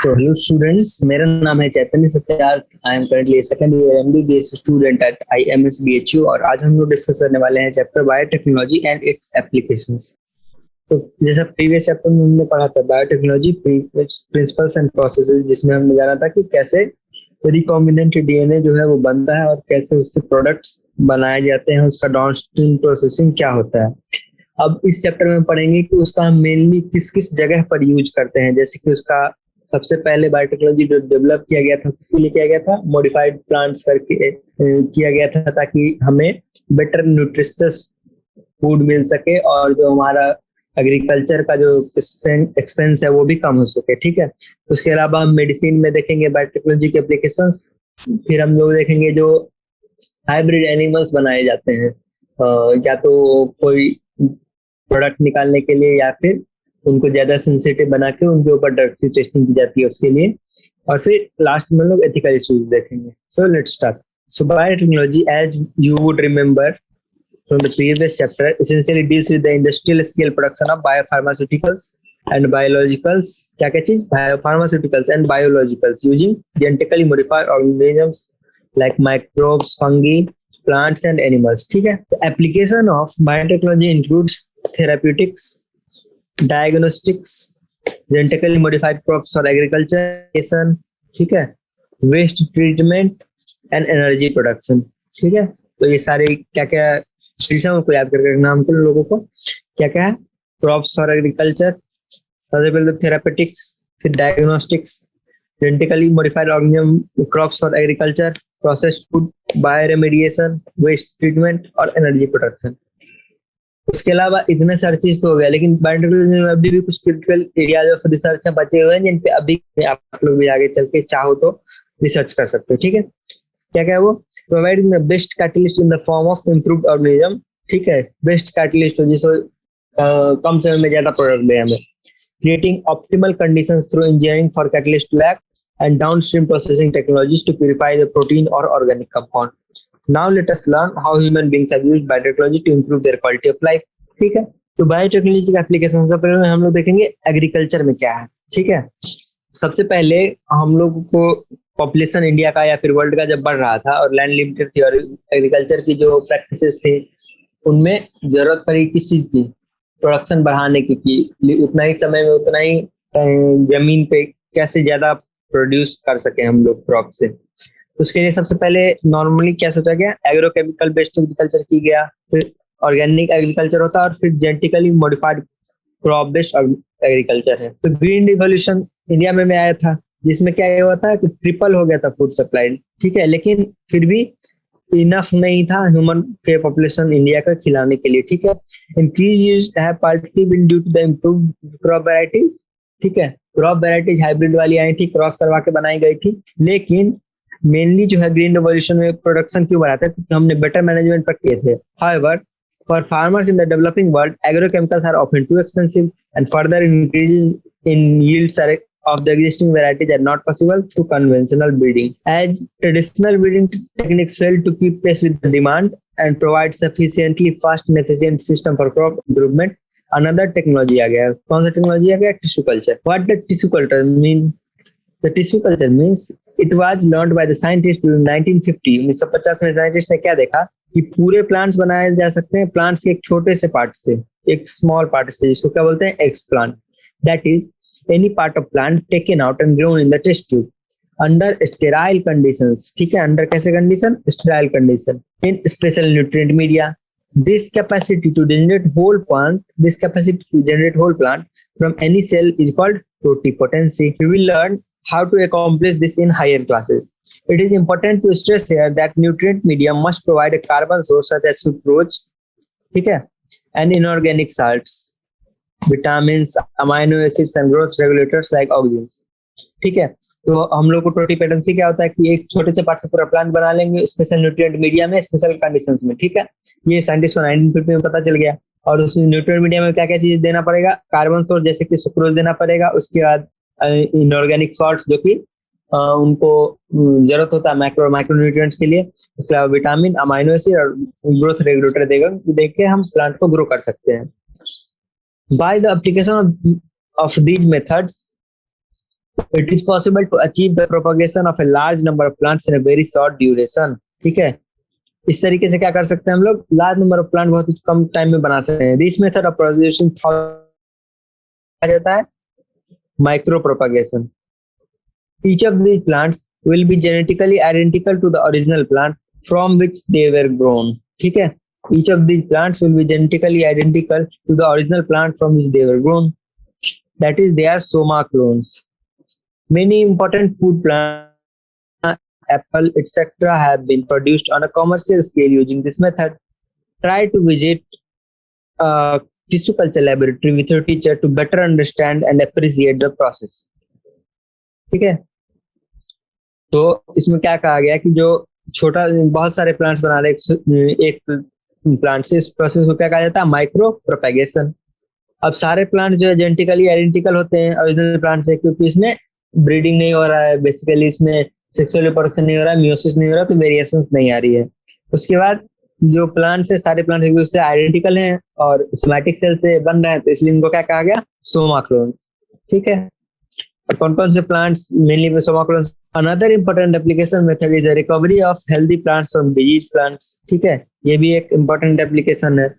So hello students, मेरा नाम है Chaitanya Satyarth. I am currently second year MBBS student at IMSBHU और आज हम लोग डिस्कस करने वाले हैं chapter biotechnology and its applications. तो जैसा प्रीवियस चैप्टर में हमने पढ़ा था बायोटेक्नोलॉजी प्रिंसिपल्स एंड प्रोसेसेस, जिसमें हमने जाना था कि कैसे रिकॉम्बिनेंट डीएनए जो है वो बनता है और कैसे उससे प्रोडक्ट्स बनाए जाते हैं, उसका डाउनस्ट्रीम प्रोसेसिंग क्या होता है। अब इस चैप्टर में पढ़ेंगे कि उसका हम मेनली किस किस जगह पर यूज करते हैं। जैसे कि उसका सबसे पहले बायोटेक्नोलॉजी जो डेवलप किया गया था किसके लिए किया गया था, मॉडिफाइड प्लांट्स करके किया गया था, ताकि हमें बेटर न्यूट्रिशियस फूड मिल सके और जो हमारा एग्रीकल्चर का जो एक्सपेंस है वो भी कम हो सके। ठीक है, उसके अलावा हम मेडिसिन में देखेंगे बायोटेक्नोलॉजी के एप्लीकेशंस। फिर हम लोग देखेंगे जो हाइब्रिड एनिमल्स बनाए जाते हैं, या तो कोई प्रोडक्ट निकालने के लिए या फिर उनको ज्यादा सेंसिटिव बना के उनके ऊपर ड्रग्स की टेस्टिंग की जाती है उसके लिए। और फिर लास्ट में लोग एथिकल इश्यूज देखेंगे। So let's start. So biotechnology, as you would remember from the previous chapter, essentially deals with the industrial scale production of biopharmaceuticals and biologicals, क्या चीज, biopharmaceuticals and biologicals using genetically modified organisms like microbes, fungi, plants and animals। ठीक है, application of biotechnology includes therapeutics, diagnostics, genetically modified crops for agriculture, ठीक है, waste treatment and energy production। ठीक है, तो ये सारे क्या क्या फील्ड्स हैं उनको याद करके नाम कर लोगों को। क्या क्या है, क्रॉप्स फॉर एग्रीकल्चर, सबसे पहले तो थेरापेटिक्स, फिर diagnostics, genetically modified organism, crops for agriculture, processed food, bioremediation, waste treatment और एनर्जी प्रोडक्शन। उसके अलावा इतने सारे चीज तो हो गया, लेकिन बायोटेक्नोलॉजी में अभी भी कुछ क्रिटिकल एरियाज ऑफ रिसर्च बचे हुए हैं जिन पे अभी आप लोग भी आगे चल के चाहो तो रिसर्च कर सकते हो। ठीक है, क्या क्या है वो, providing the best catalyst in the form of improved organism. ठीक है, बेस्ट कैटलिस्ट हो जिससे कम समय में ज्यादा प्रोडक्ट दे हमें। Creating optimal conditions through engineering for catalyst lab and downstream processing technologies to purify the protein और organic compound. Now let us learn how human beings have used biotechnology to improve their quality of life। ठीक है, तो biotechnology का application सबसे पहले हम लोग देखेंगे एग्रीकल्चर में क्या है। ठीक है, सबसे पहले हम लोग को पॉपुलेशन इंडिया का या फिर वर्ल्ड का जब बढ़ रहा था और लैंड लिमिटेड थी और एग्रीकल्चर की जो प्रैक्टिसेस थी उनमें जरूरत पड़ी किस चीज की, प्रोडक्शन बढ़ाने की उतना ही समय में उतना ही जमीन पे कैसे ज्यादा प्रोड्यूस कर सके हम लोग क्रॉप से। उसके लिए सबसे पहले नॉर्मली क्या सोचा गया, एग्रोकेमिकल बेस्ड एग्रीकल्चर की गया, फिर ऑर्गेनिक एग्रीकल्चर होता है और फिर genetically modified crop based agriculture है। तो ग्रीन रिवॉल्यूशन इंडिया में आया था जिसमें क्या हुआ था कि ट्रिपल हो गया था फूड सप्लाई। ठीक है, लेकिन फिर भी इनफ नहीं था ह्यूमन के पॉपुलेशन इंडिया का खिलाने के लिए। ठीक है, increase used have partly been due to the improved crop varieties. ठीक है, क्रॉप वैरायटीज हाइब्रिड वाली आई थी, क्रॉस करवा के बनाई गई थी, लेकिन मेनली जो है ग्रीन रिवॉल्यूशन में प्रोडक्शन क्यों बढ़ाता है, क्योंकि हमने बेटर मैनेजमेंट पर किए थे। However, for farmers in the developing world, agrochemicals are often too expensive and further increases in yields of the existing varieties are not possible through conventional breeding, as traditional breeding techniques fail to keep pace with the demand and provide sufficiently fast and efficient system for crop improvement। Another technology आ गया, कौन सा technology आ गया, tissue culture. What does tissue culture mean? The tissue culture means it was learned by the scientists during 1950। 1950 में scientist ने क्या देखा कि पूरे प्लांट्स बनाए जा सकते हैं प्लांट्स के एक छोटे से पार्ट से, एक स्मॉल पार्ट से, जिसको क्या बोलते हैं, explant. That is any part of plant taken out and grown in the test tube under sterile conditions. ठीक है, अंडर कैसे condition, sterile condition, in special nutrient media. This capacity to generate whole plant from any cell is called totipotency। We will learn how to accomplish this in higher classes। It is important to stress here that nutrient medium must provide a carbon source such as sucrose, ठीक है, and inorganic salts, vitamins, amino acids and growth regulators like auxins। ठीक है, तो हम लोग को totipotency क्या होता है कि एक छोटे से पार्ट से पूरा प्लांट बना लेंगे स्पेशल न्यूट्रिएंट मीडिया में, स्पेशल कंडीशंस में। ठीक है, ये साइंटिस्ट को 1950 में पता चल गया। और उस न्यूट्रिएंट मीडिया में क्या क्या चीज देना पड़ेगा, कार्बन सोर्स जैसे कि सुक्रोज देना पड़ेगा, उसके बाद इनऑर्गेनिक सॉल्ट्स जो कि उनको जरूरत होता है माइक्रो न्यूट्रिएंट्स के लिए, उसके अलावा विटामिन, अमाइनो एसिड और ग्रोथ रेगुलेटर देगा, देख के हम प्लांट को ग्रो कर सकते हैं। By the application of these methods it is possible to achieve the propagation of a large number of plants in a very short duration. ठीक है, इस तरीके से क्या कर सकते हैं हम लोग, लार्ज नंबर ऑफ प्लांट बहुत ही कम टाइम में बना सकते हैं। दिस मेथड ऑफ प्रोपगेशन जाता है micro propagation. Each of these plants will be genetically identical to the original plant from which they were grown. ठीक है, each of these plants will be genetically identical to the original plant from which they were grown, that is they are soma clones. Many important food plants, apple etc., have been produced on a commercial scale using this method. Try to visit a tissue culture laboratory with your teacher to better understand and appreciate the process. ठीक है, तो इसमें क्या कहा गया कि जो छोटा बहुत सारे प्लांट्स बना रहे एक प्लांट से, इस प्रोसेस को क्या कहा जाता है, माइक्रो प्रोपेगेशन। अब सारे प्लांट जो है जेनेटिकली आइडेंटिकल होते हैं ओरिजिनल प्लांट से, क्योंकि इसमें ब्रीडिंग नहीं हो रहा है, बेसिकली इसमें सेक्सुअल रिप्रोडक्शन नहीं हो रहा है, म्यूसिस नहीं हो रहा, तो वेरिएशंस नहीं आ रही है। उसके बाद जो प्लांट्स है सारे प्लांट्स एक दूसरे से आइडेंटिकल हैं और सोमैटिक सेल से बन रहे हैं, तो इसलिए इनको क्या कहा गया, सोमा क्लोन। ठीक है, कौन कौन से plants mainly Soma clone. Another important application method is the recovery of healthy plants from disease plants. ठीक है, ये भी एक इंपॉर्टेंट एप्लीकेशन है।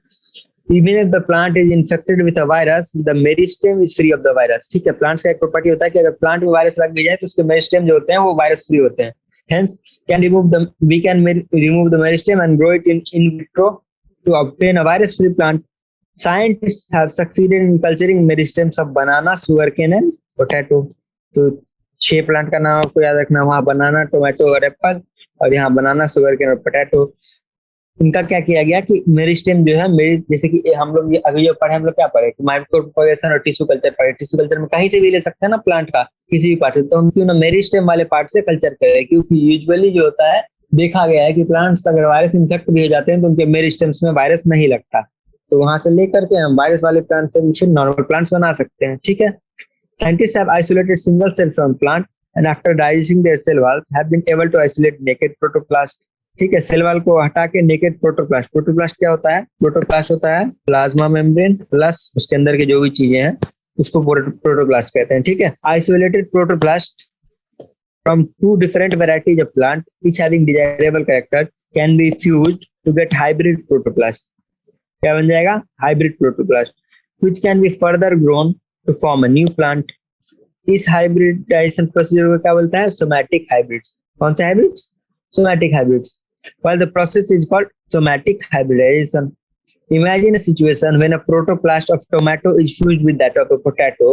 Even if the plant is infected with a virus, the meristem is free of the virus. ठीक है, plants का एक प्रॉपर्टी होता है कि अगर प्लांट में वायरस लग भी जाए तो उसके मेरिस्टेम जो होते हैं वो वायरस फ्री होते हैं। Hence, we can remove the meristem and grow it in vitro to obtain a virus-free plant. Scientists have succeeded in culturing meristems of banana, sugarcane and potato. तो 6 प्लांट का नाम आपको याद रखना, वहाँ बनाना, टोमेटो और एप्पल, और यहाँ बनाना, सुगरकेन और पोटैटो। इनका क्या किया गया कि मेरिस्टेम जो है, जैसे कि हम लोग अभी जो पढ़े, हम लोग क्या पढ़े, माइक्रो प्रोपगेशन और टिश्यू कल्चर पढ़े। टिश्यू कल्चर में कहीं से भी ले सकते हैं ना प्लांट का, किसी भी पार्ट से, तो हम क्यों ना मेरिस्टेम वाले पार्ट से कल्चर करें, क्योंकि यूजुअली जो होता है देखा गया है कि प्लांट्स अगर वायरस इन्फेक्ट भी हो जाते हैं तो उनके मेरिस्टेम्स में वायरस नहीं लगता, तो वहां से लेकर के हम वायरस वाले प्लांट से नॉर्मल प्लांट्स बना सकते हैं। ठीक है, scientist have isolated single cell from plant and after digesting their cell walls have been able to isolate naked protoplast. ठीक है, सेल वॉल को हटा के नेकेड प्रोटोप्लास्ट। प्रोटोप्लास्ट क्या होता है, प्रोटोप्लास्ट होता है प्लाज्मा मेम्ब्रेन प्लस उसके अंदर के जो भी चीजें हैं उसको प्रोटोप्लास्ट कहते हैं। ठीक है, isolated protoplast from 2 different varieties of plant each having desirable character can be fused to get hybrid protoplasm. क्या बन जाएगा, hybrid protoplast, which can be further grown to form a new plant. इस hybridisation procedure को क्या बोलता है, somatic hybrids. कौन से hybrids, somatic hybrids. While the process is called somatic hybridization. Imagine a situation when a protoplast of tomato is fused with that of a potato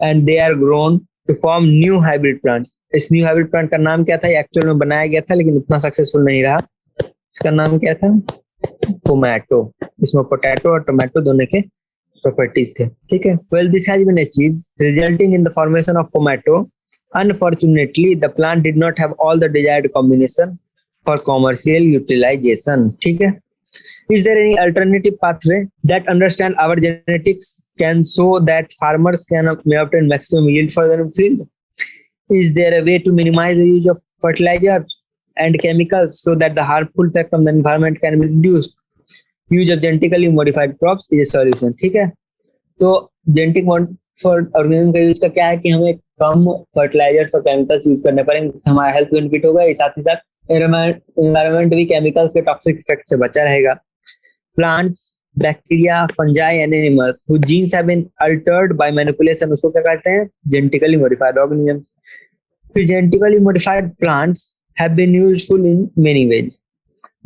and they are grown to form new hybrid plants. इस new hybrid plant का नाम क्या था, actual में बनाया गया था लेकिन उतना सक्सेसफुल नहीं रहा। इसका नाम क्या था, टोमेटो। इसमें पोटैटो और टोमेटो दोनों के प्रॉपर्टीज थे। ठीक है, well this has been achieved resulting in the formation of tomato. Unfortunately the plant did not have all the desired combination for commercial utilization. ठीक है, is there any alternative pathway that understand our genetics can so that farmers may obtain maximum yield for their field? Is there a way to minimize the use of fertilizers and chemicals so that the harmful effect on the environment can be reduced? Use of genetically modified crops is a solution. ठीक है, तो genetic organism का use का क्या है कि हमें कम fertilisers और केमिकल्स यूज करने पड़ेंगे, जिससे हमारा हेल्थ बेनिफिट होगा, साथ ही साथ एनवायरमेंट भी केमिकल्स के टॉक्सिक इफेक्ट से बचा रहेगा। Plants, bacteria, fungi and animals whose genes have been altered by manipulation, उसको क्या कहते हैं, जेनेटिकली मॉडिफाइड ऑर्गेनिजम्स। फिर genetically modified plants have been useful in many ways.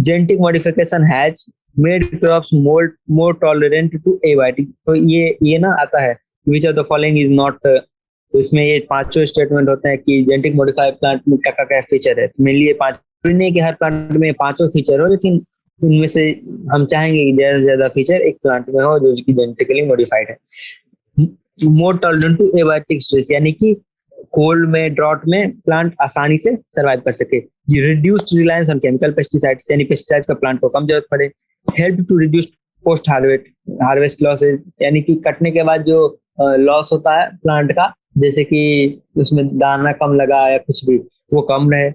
Genetic modification has made crops more tolerant to abiotic. तो ये ना आता है which of the following is not, तो इसमें ये 5 स्टेटमेंट होते हैं कि जेनेटिक मॉडिफाइड प्लांट में क्या क्या फीचर है। मेनली ये 5 नहीं कि हर प्लांट में 5 फीचर हो, लेकिन इनमें से हम चाहेंगे कि ज्यादा से ज्यादा फीचर एक प्लांट में हो जो कि जेनेटिकली मॉडिफाइड है। More tolerant to abiotic stress, यानी कि कोल्ड में, ड्रॉट में प्लांट आसानी से सर्वाइव कर सके। Reduced reliance on chemical pesticides, यानी पेस्टिसाइड का प्लांट को कम जरूरत पड़े। Help to reduce post harvest losses, यानी कि कटने के बाद जो लॉस होता है प्लांट का, जैसे कि उसमें दाना कम लगा या कुछ भी, वो कम रहे।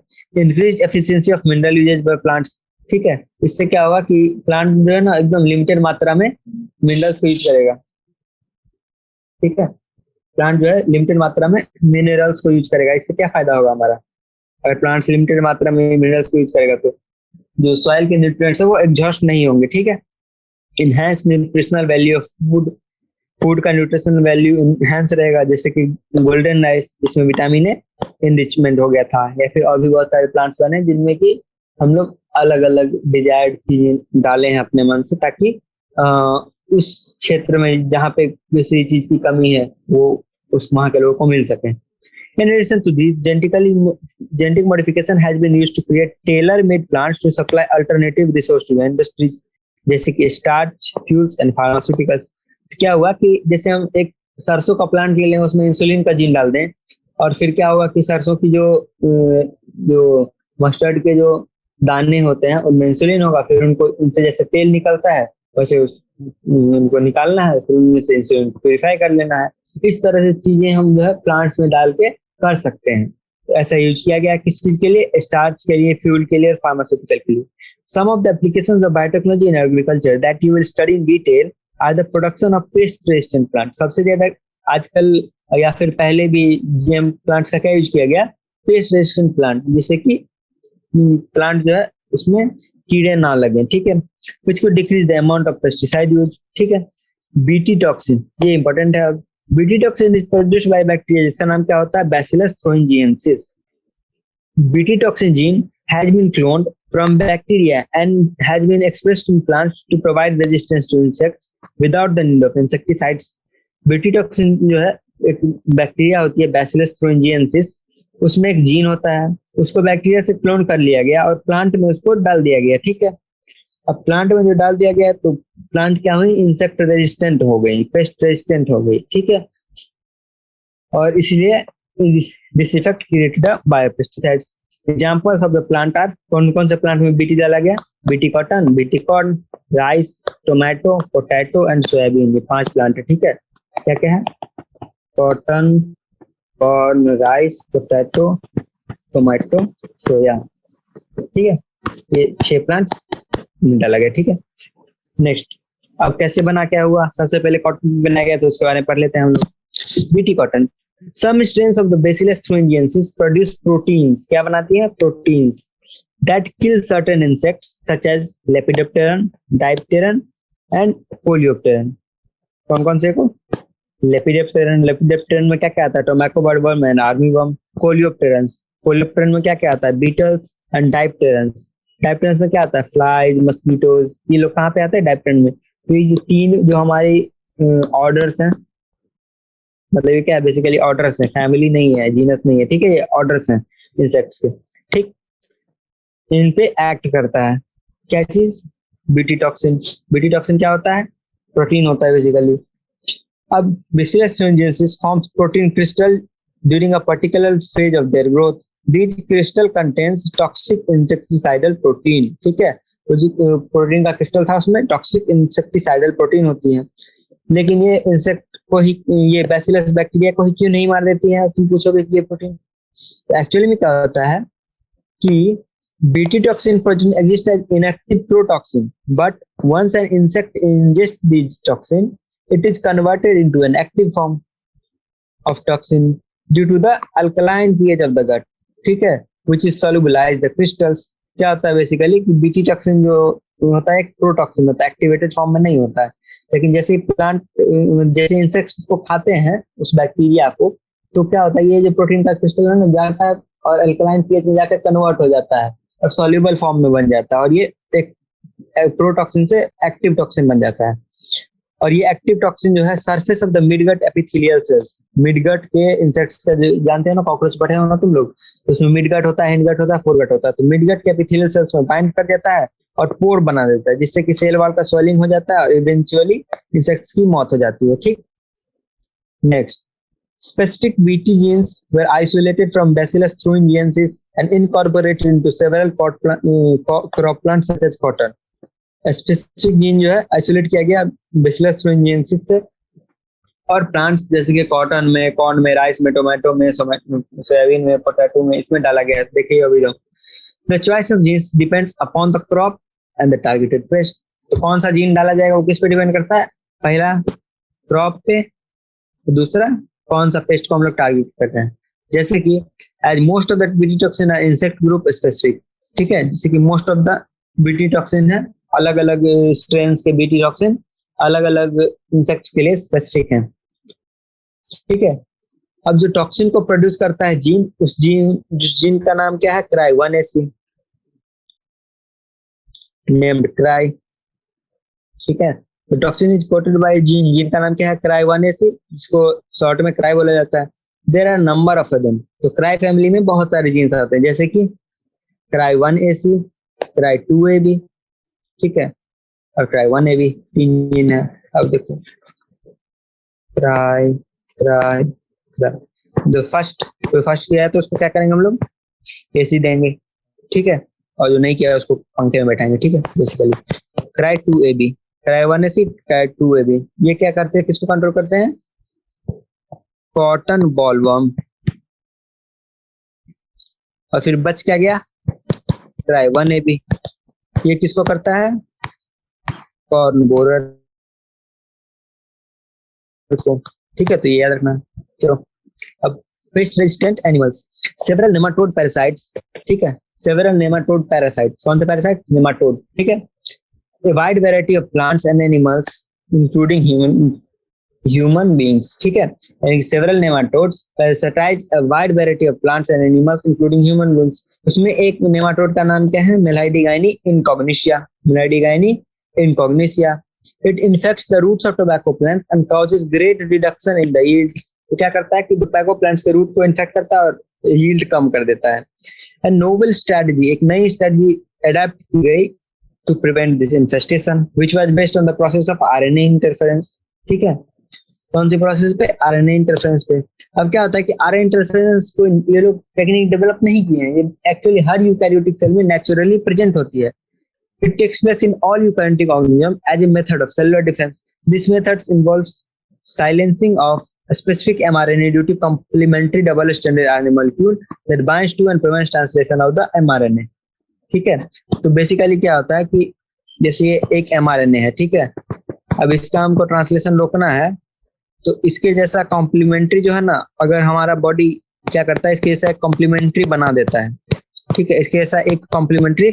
Increase efficiency of mineral usages by plants. ठीक है, इससे क्या होगा कि प्लांट जो है ना एकदम लिमिटेड मात्रा में मिनरल्स को यूज करेगा। ठीक है, प्लांट जो है लिमिटेड मात्रा में मिनरल्स को यूज करेगा, इससे क्या फायदा होगा हमारा? अगर प्लांट्स लिमिटेड मात्रा में मिनरल्स को यूज करेगा तो जो सॉइल के न्यूट्रिएंट्स है वो एग्जॉस्ट नहीं होंगे, ठीक है। Enhance nutritional value of food, food का न्यूट्रिशनल वैल्यू इनहेंस रहेगा, जैसे कि गोल्डन राइस जिसमें विटामिन ए इनरिचमेंट हो गया था, या फिर और भी बहुत सारे प्लांट्स बने जिनमें कि हम लोग अलग अलग डिजायर्ड चीजें डाले हैं अपने मन से, ताकि उस क्षेत्र में जहाँ पे किसी चीज की कमी है वो उस वहाँ के लोगों को मिल सके। In addition to these, genetic modification has been used to create tailor-made plants to supply alternative resource to the industries, जैसे कि starch, fuels and pharmaceuticals। क्या हुआ कि जैसे हम एक सरसों का प्लांट ले लें, उसमें इंसुलिन का जीन डाल दें, और फिर क्या होगा कि सरसों की जो मस्टर्ड के जो दाने होते हैं उनमें इंसुलिन होगा, फिर उनको उनसे जैसे तेल निकलता है वैसे उनको निकालना है, फिर उनमें से इंसुलिन को प्यूरिफाई कर लेना है। इस तरह से चीजें हम जो है प्लांट्स में डाल के कर सकते हैं। तो ऐसा यूज किया गया किस चीज के लिए? स्टार्च के लिए, फ्यूल के लिए और फार्मास्यूटिकल के लिए। Some of the applications of biotechnology in agriculture that you will study in detail are the production of pest resistant plant. सबसे ज्यादा आजकल या फिर पहले भी जीएम प्लांट्स का क्या यूज किया गया? पेस्ट रेजिस्टेंट प्लांट, जिससे कि प्लांट जो है उसमें कीड़े ना लगे, ठीक है। विच को decrease the amount of pesticide use, ठीक है। बीटी टॉक्सिन, ये इंपॉर्टेंट है। BT toxin is produced by bacteria, जिसका नाम क्या होता है? Bacillus thuringiensis. BT toxin gene has been cloned from bacteria and has been expressed in plants to provide resistance to insects without the need of insecticides. BT toxin जो है एक bacteria होती है बैसिलस थ्रोइंजिएंसिस, उसमें एक जीन होता है, उसको बैक्टीरिया से क्लोन कर लिया गया और प्लांट में उसको डाल दिया गया, ठीक है। अब प्लांट में जो डाल दिया गया तो प्लांट क्या हुई? इंसेक्ट रेजिस्टेंट हो गई, पेस्ट रेजिस्टेंट हो गई, ठीक है। और इसलिए this effect created by pesticides. Examples of the plant are, कौन कौन से प्लांट में बीटी डाला गया? BT corn, rice, tomato, potato and soybean. ये 5 प्लांट है, ठीक है। क्या क्या है? Cotton, corn, rice, potato, tomato, soya, ठीक है। ये 6 प्लांट्स डाला गया, ठीक है। नेक्स्ट, अब कैसे बना, क्या हुआ? सबसे पहले कॉटन बनाया गया, तो उसके बारे में पढ़ लेते हैं हम लोग। BT cotton, some strains of the Bacillus thuringiensis produce proteins, क्या बनाती है? Proteins that kill certain insects such as Lepidopteran, Dipteran and Coleopteran। कौन कौन से को? लेपिडेप्टेरन में क्या क्या आता है? Tomato budworm and armyworm. Coleopteran में क्या क्या आता है? Beatles and डाइप्टेरन्स। डाइप्टेरन्स में क्या आता है? Flies, mosquitoes. ये लोग कहाँ पे आते हैं? डाइप्टेरन में। तो ये 3 जो हमारी ऑर्डर्स हैं, मतलब ये क्या है? बेसिकली ऑर्डर्स हैं, फैमिली नहीं है, जीनस नहीं है, ठीक है। ये ऑर्डर्स हैं इंसेक्ट्स के, ठीक। इन पे एक्ट करता है क्या चीज? BT toxin. बीटी टॉक्सिन क्या होता है? प्रोटीन होता है बेसिकली। अब Bacillus thuringiensis forms protein crystal during a particular phase of their growth. These crystal contains toxic insecticidal protein, ठीक है। तो जो प्रोटीन का क्रिस्टल था उसमें टॉक्सिक इंसेक्टिसाइडल प्रोटीन होती है, लेकिन ये इंसेक्ट को ही, ये बैसिलस बैक्टीरिया को ही क्यों नहीं मार देती है? तुम पूछोगे कि ये प्रोटीन एक्चुअली में क्या होता है कि BT toxin protein exist as inactive protoxin, but once an insect ingest this toxin it is converted into an active form of toxin due to the alkaline pH of the gut, ठीक है, which is solubilize the crystals। क्या होता है basically कि BT toxin जो होता है एक प्रोटॉक्सिन होता है, एक्टिवेटेड फॉर्म में नहीं होता है। लेकिन जैसे प्लांट जैसे इंसेक्ट्स को खाते हैं उस बैक्टीरिया को, तो क्या होता है? ये जो प्रोटीन का क्रिस्टल है ना, जाता है और अल्कलाइन पीएच में जाकर कन्वर्ट हो जाता है और सॉल्युबल फॉर्म में बन जाता है, और ये एक प्रोटॉक्सिन से एक्टिव टॉक्सिन बन जाता है। और ये एक्टिव टॉक्सिन जो है surface of the midgut epithelial cells, midgut के इंसेक्ट्स का जानते हैं ना, कॉकरोच पढ़े हो ना तुम लोग, तो उसमें मिडगट होता है, हिंडगट होता है, फोरगट होता है। तो मिडगट के एपिथेलियल सेल्स में बाइंड कर देता है और पोर बना देता है, जिससे कि सेल वॉल का स्वेलिंग हो जाता है और इवेंचुअली इंसेक्ट्स की मौत हो जाती है, ठीक। Next, specific BT genes were isolated from Bacillus thuringiensis and incorporated into several crop plants such as cotton। Specific gene जो है आइसोलेट किया गया बैसिलस थ्रोइंजिएंसिस से, और प्लांट्स जैसे कि कॉटन में, कॉर्न में, राइस में, टोमेटो में, सोयाबीन में, पोटैटो में, इसमें डाला गया है। देखिए अभी the choice of genes depends upon the crop and the targeted pest. तो कौन सा जीन डाला जाएगा वो किस पे डिपेंड करता है? पहला क्रॉप पे, दूसरा कौन सा पेस्ट को हम लोग टारगेट कर रहे हैं। जैसे कि as most of the BT toxin are insect group specific, ठीक है, जैसे कि most of the BT toxin है, अलग अलग स्ट्रेन्स के बीटी टॉक्सिन अलग अलग इंसेक्ट्स के लिए स्पेसिफिक है, ठीक है। अब जो टॉक्सिन को प्रोड्यूस करता है जीन, उस जीन का नाम क्या है, क्राई1AC, नेम्ड क्राई, ठीक है। तो toxin is coded by gene, gene का नाम क्या है, क्राई1AC, जिसको शॉर्ट में क्राई बोला जाता है। There are number of them, तो क्राई फैमिली में बहुत सारे जीन्स आते हैं, जैसे कि क्राई1AC, क्राई2AB, ठीक है, और क्राई1AB, 3 जीन है। अब देखो क्राई क्राई क्राई, जो फर्स्ट किया है तो उसको क्या करेंगे हम लोग, AC देंगे, ठीक है, और जो नहीं किया है उसको पंखे में बैठाएंगे, ठीक है। बेसिकली क्राई2AB, क्राई1AC, क्राई2AB, ये क्या करते हैं, किसको कंट्रोल करते हैं, कॉटन बॉलवर्म। और फिर बच क्या गया, क्राई1AB, ये किसको करता है, कॉर्न बोरर को, ठीक है। तो ये याद रखना। चलो अब pest resistant animals, several nematode parasites, ठीक है, सेवरल नेमाटोड पैरासाइट्स, कौन से पैरासाइट, नेमाटोड, ठीक है। A wide variety of plants and animals, including human beings, ठीक है, यानी several nematodes parasitize a wide variety of plants and animals, including human beings। उसमें एक नेमाटोड का नाम क्या है, मेलाइडिगाइनी इनकॉग्निशिया, मेलाइडिगाइनी इनकॉग्निशिया। It infects the roots of tobacco plants and causes great reduction in the yield। तो क्या करता है कि tobacco plants के रूट को इन्फेक्ट करता है और yield कम कर देता है। A novel strategy, एक नई स्ट्रेटजी अडेप्ट की गई to prevent this infestation, which was based on the process of RNA interference, ठीक है। कौन सी प्रोसेस पे, RNA इंटरफेरेंस पे। अब क्या होता है कि RNA इंटरफेरेंस को ये लोग टेक्निक डेवलप नहीं किए हैं, ये एक्चुअली हर यूकैरियोटिक सेल में नेचुरली प्रेजेंट होती है। It takes place in all eukaryotic organisms as a method of cellular defense. This method involves silencing of a specific mRNA due to complementary double-stranded RNA molecule that binds to and prevents translation of the mRNA, ठीक है। तो basically क्या होता है कि जैसे ये एक mRNA है, ठीक है, अब इसका हमको ट्रांसलेशन रोकना है, तो इसके जैसा कॉम्प्लीमेंट्री जो है ना, अगर हमारा बॉडी क्या करता है, इसके जैसा कॉम्प्लीमेंट्री बना देता है, ठीक है, इसके जैसा एक कॉम्प्लीमेंट्री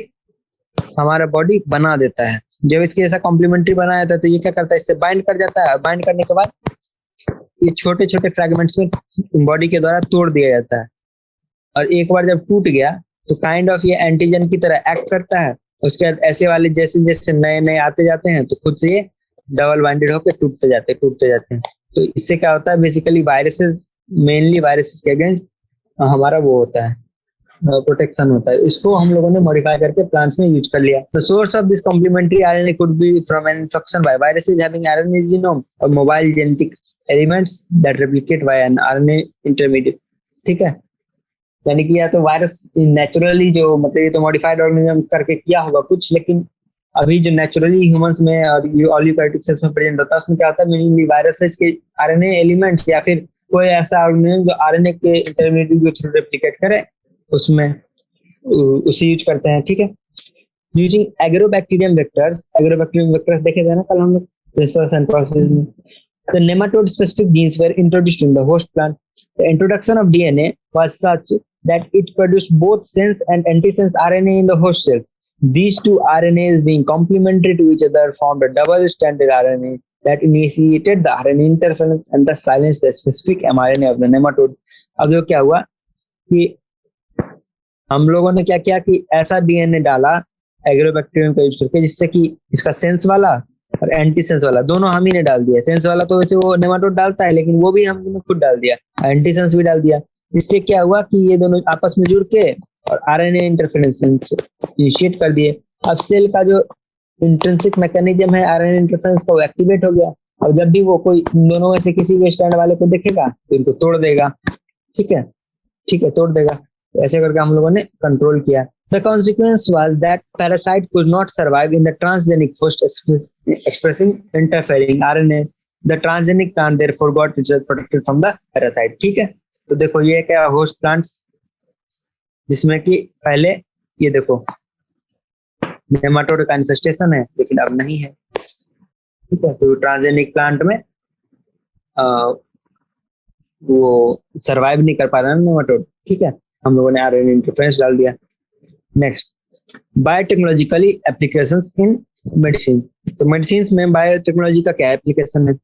हमारा बॉडी बना देता है। जब इसके जैसा कॉम्प्लीमेंट्री बनाया था तो ये क्या करता है, इससे बाइंड कर जाता है, बाइंड करने के बाद ये छोटे छोटे फ्रैगमेंट्स में बॉडी के द्वारा तोड़ दिया जाता है, और एक बार जब टूट गया तो काइंड ऑफ ये एंटीजन की तरह एक्ट करता है। उसके बाद ऐसे वाले जैसे जैसे नए नए आते जाते हैं तो खुद से ये डबल बाइंडेड होकर टूटते जाते हैं। तो इससे क्या होता है, बेसिकली वायरसेस, मेनली वायरसेस के अगेंस्ट हमारा वो होता है, प्रोटेक्शन होता है। इसको हम लोगों ने मॉडिफाई करके प्लांट्स में यूज कर लिया। The source of this complementary RNA could be from an infection by viruses having RNA genome और mobile genetic elements that replicate by an RNA intermediate, ठीक है। यानी कि या तो वायरस नेचुरली जो मतलब ये तो मॉडिफाइड ऑर्गेनिज्म करके किया होगा कुछ, लेकिन अभी जो नेचुरली ह्यूमंस में और ऑल यूकैरियोटिक सेल्स में प्रेजेंट होता है उसमें क्या होता है, मेनली वायरसेस के आरएनए एलिमेंट्स या फिर कोई ऐसा ऑर्गेनिज्म जो आरएनए के इंटरमीडिएट के थ्रू रेप्लिकेट करे, उसमें उसे यूज करते हैं, ठीक है। यूजिंग एग्रोबैक्टीरियम वेक्टर्स देखे थे ना कल हम लोग ट्रांसक्रिप्शन प्रोसेस में। The nematode specific genes were introduced in the host plant. The introduction of DNA was such that it produced both sense and antisense RNA in the host cells. These two RNAs being complementary to each other formed a double-stranded RNA that initiated the RNA interference and thus silenced the specific mRNA of the nematode. अब जो क्या हुआ कि हम लोगों ने क्या किया कि ऐसा डीएनए डाला एग्रोबैक्टीरियम का यूज करके, जिससे कि इसका सेंस वाला और एंटी सेंस वाला दोनों हम ही ने डाल दिया। सेंस वाला तो वैसे वो नेमाटोड डालता है, लेकिन वो भी हमने खुद डाल दिया, एंटी सेंस भी डाल दिया। इससे क्या हुआ कि ये दोनों आपस में जुड़ के और आरएनए इंटरफेरेंस इनिशिएट कर दिए। अब सेल का जो इंट्रिंसिक मैकेनिज्म है आरएनए इंटरफेरेंस का, वो एक्टिवेट हो गया। और जब भी वो कोई इन दोनों में से किसी भी स्ट्रैंड वाले को देखेगा तो इनको तोड़ देगा, ठीक है, तोड़ देगा। ऐसे करके हम लोगों ने कंट्रोल किया। The consequence was that parasite could not survive in the transgenic host expressing interfering RNA. The transgenic plant therefore got itself protected from the parasite, ठीक है। तो देखो ये क्या होस्ट प्लांट्स, जिसमें कि पहले ये देखो नेमाटोड का इन्फेस्टेशन है, लेकिन अब नहीं है, ठीक है। तो ट्रांसजेनिक प्लांट में वो सरवाइव नहीं कर पा रहा है नेमाटोड, ठीक है, हम लोगों ने आरएनए इंटरफेरेंस डाल दिया। Next, biotechnologically applications in medicine. तो मेडिसिन में बायोटेक्नोलॉजी का क्या एप्लीकेशन है?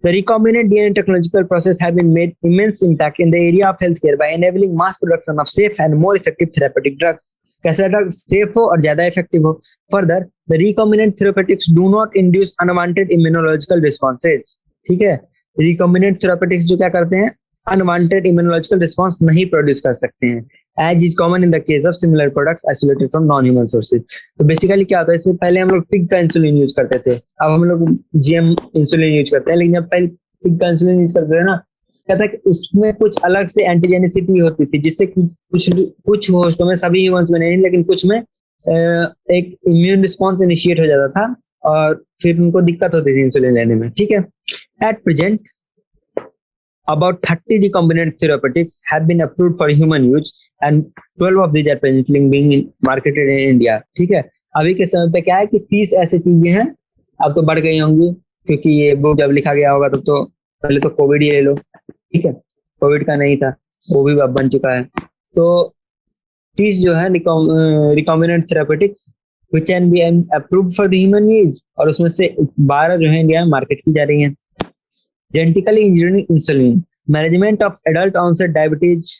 The recombinant DNA technological process have been made immense impact in the area of healthcare by enabling mass production of safe and more effective therapeutic drugs. कैसा drug safe हो और ज्यादा effective हो? Further, the recombinant therapeutics do not induce unwanted immunological responses. ठीक है, recombinant therapeutics जो क्या करते हैं, unwanted immunological response नहीं प्रोड्यूस कर सकते हैं, as is common in the case of similar products isolated from non-human sources. तो बेसिकली क्या होता है, इससे पहले हम लोग पिग का इंसुलिन यूज करते थे, अब हम लोग जीएम इंसुलिन यूज करते हैं, लेकिन जब पहले पिग का इंसुलिन यूज करते थे ना, क्या था कि उसमें कुछ अलग से एंटीजेनिसिटी होती थी, जिससे कुछ होस्टों में, सभी ह्यूमंस में नहीं लेकिन कुछ में एक इम्यून रिस्पॉन्स इनिशिएट हो जाता था और फिर उनको दिक्कत होती थी इंसुलिन लेने में, ठीक है। At present about 30 recombinant therapeutics have been approved for human use and 12 of these are presently being marketed in India, ठीक है। अभी के समय पे क्या है कि 30 ऐसी चीजें हैं, अब तो बढ़ गई होंगी क्योंकि ये बुक जब लिखा गया होगा तब तो पहले तो कोविड ही ले लो, ठीक है, कोविड का नहीं था, वो भी अब बन चुका है। तो 30 जो है recombinant therapeutics which can be approved for the human use, और उसमें से 12 जो है इंडिया में मार्केट की जा रही हैं। Genetically engineering insulin, management of adult onset diabetes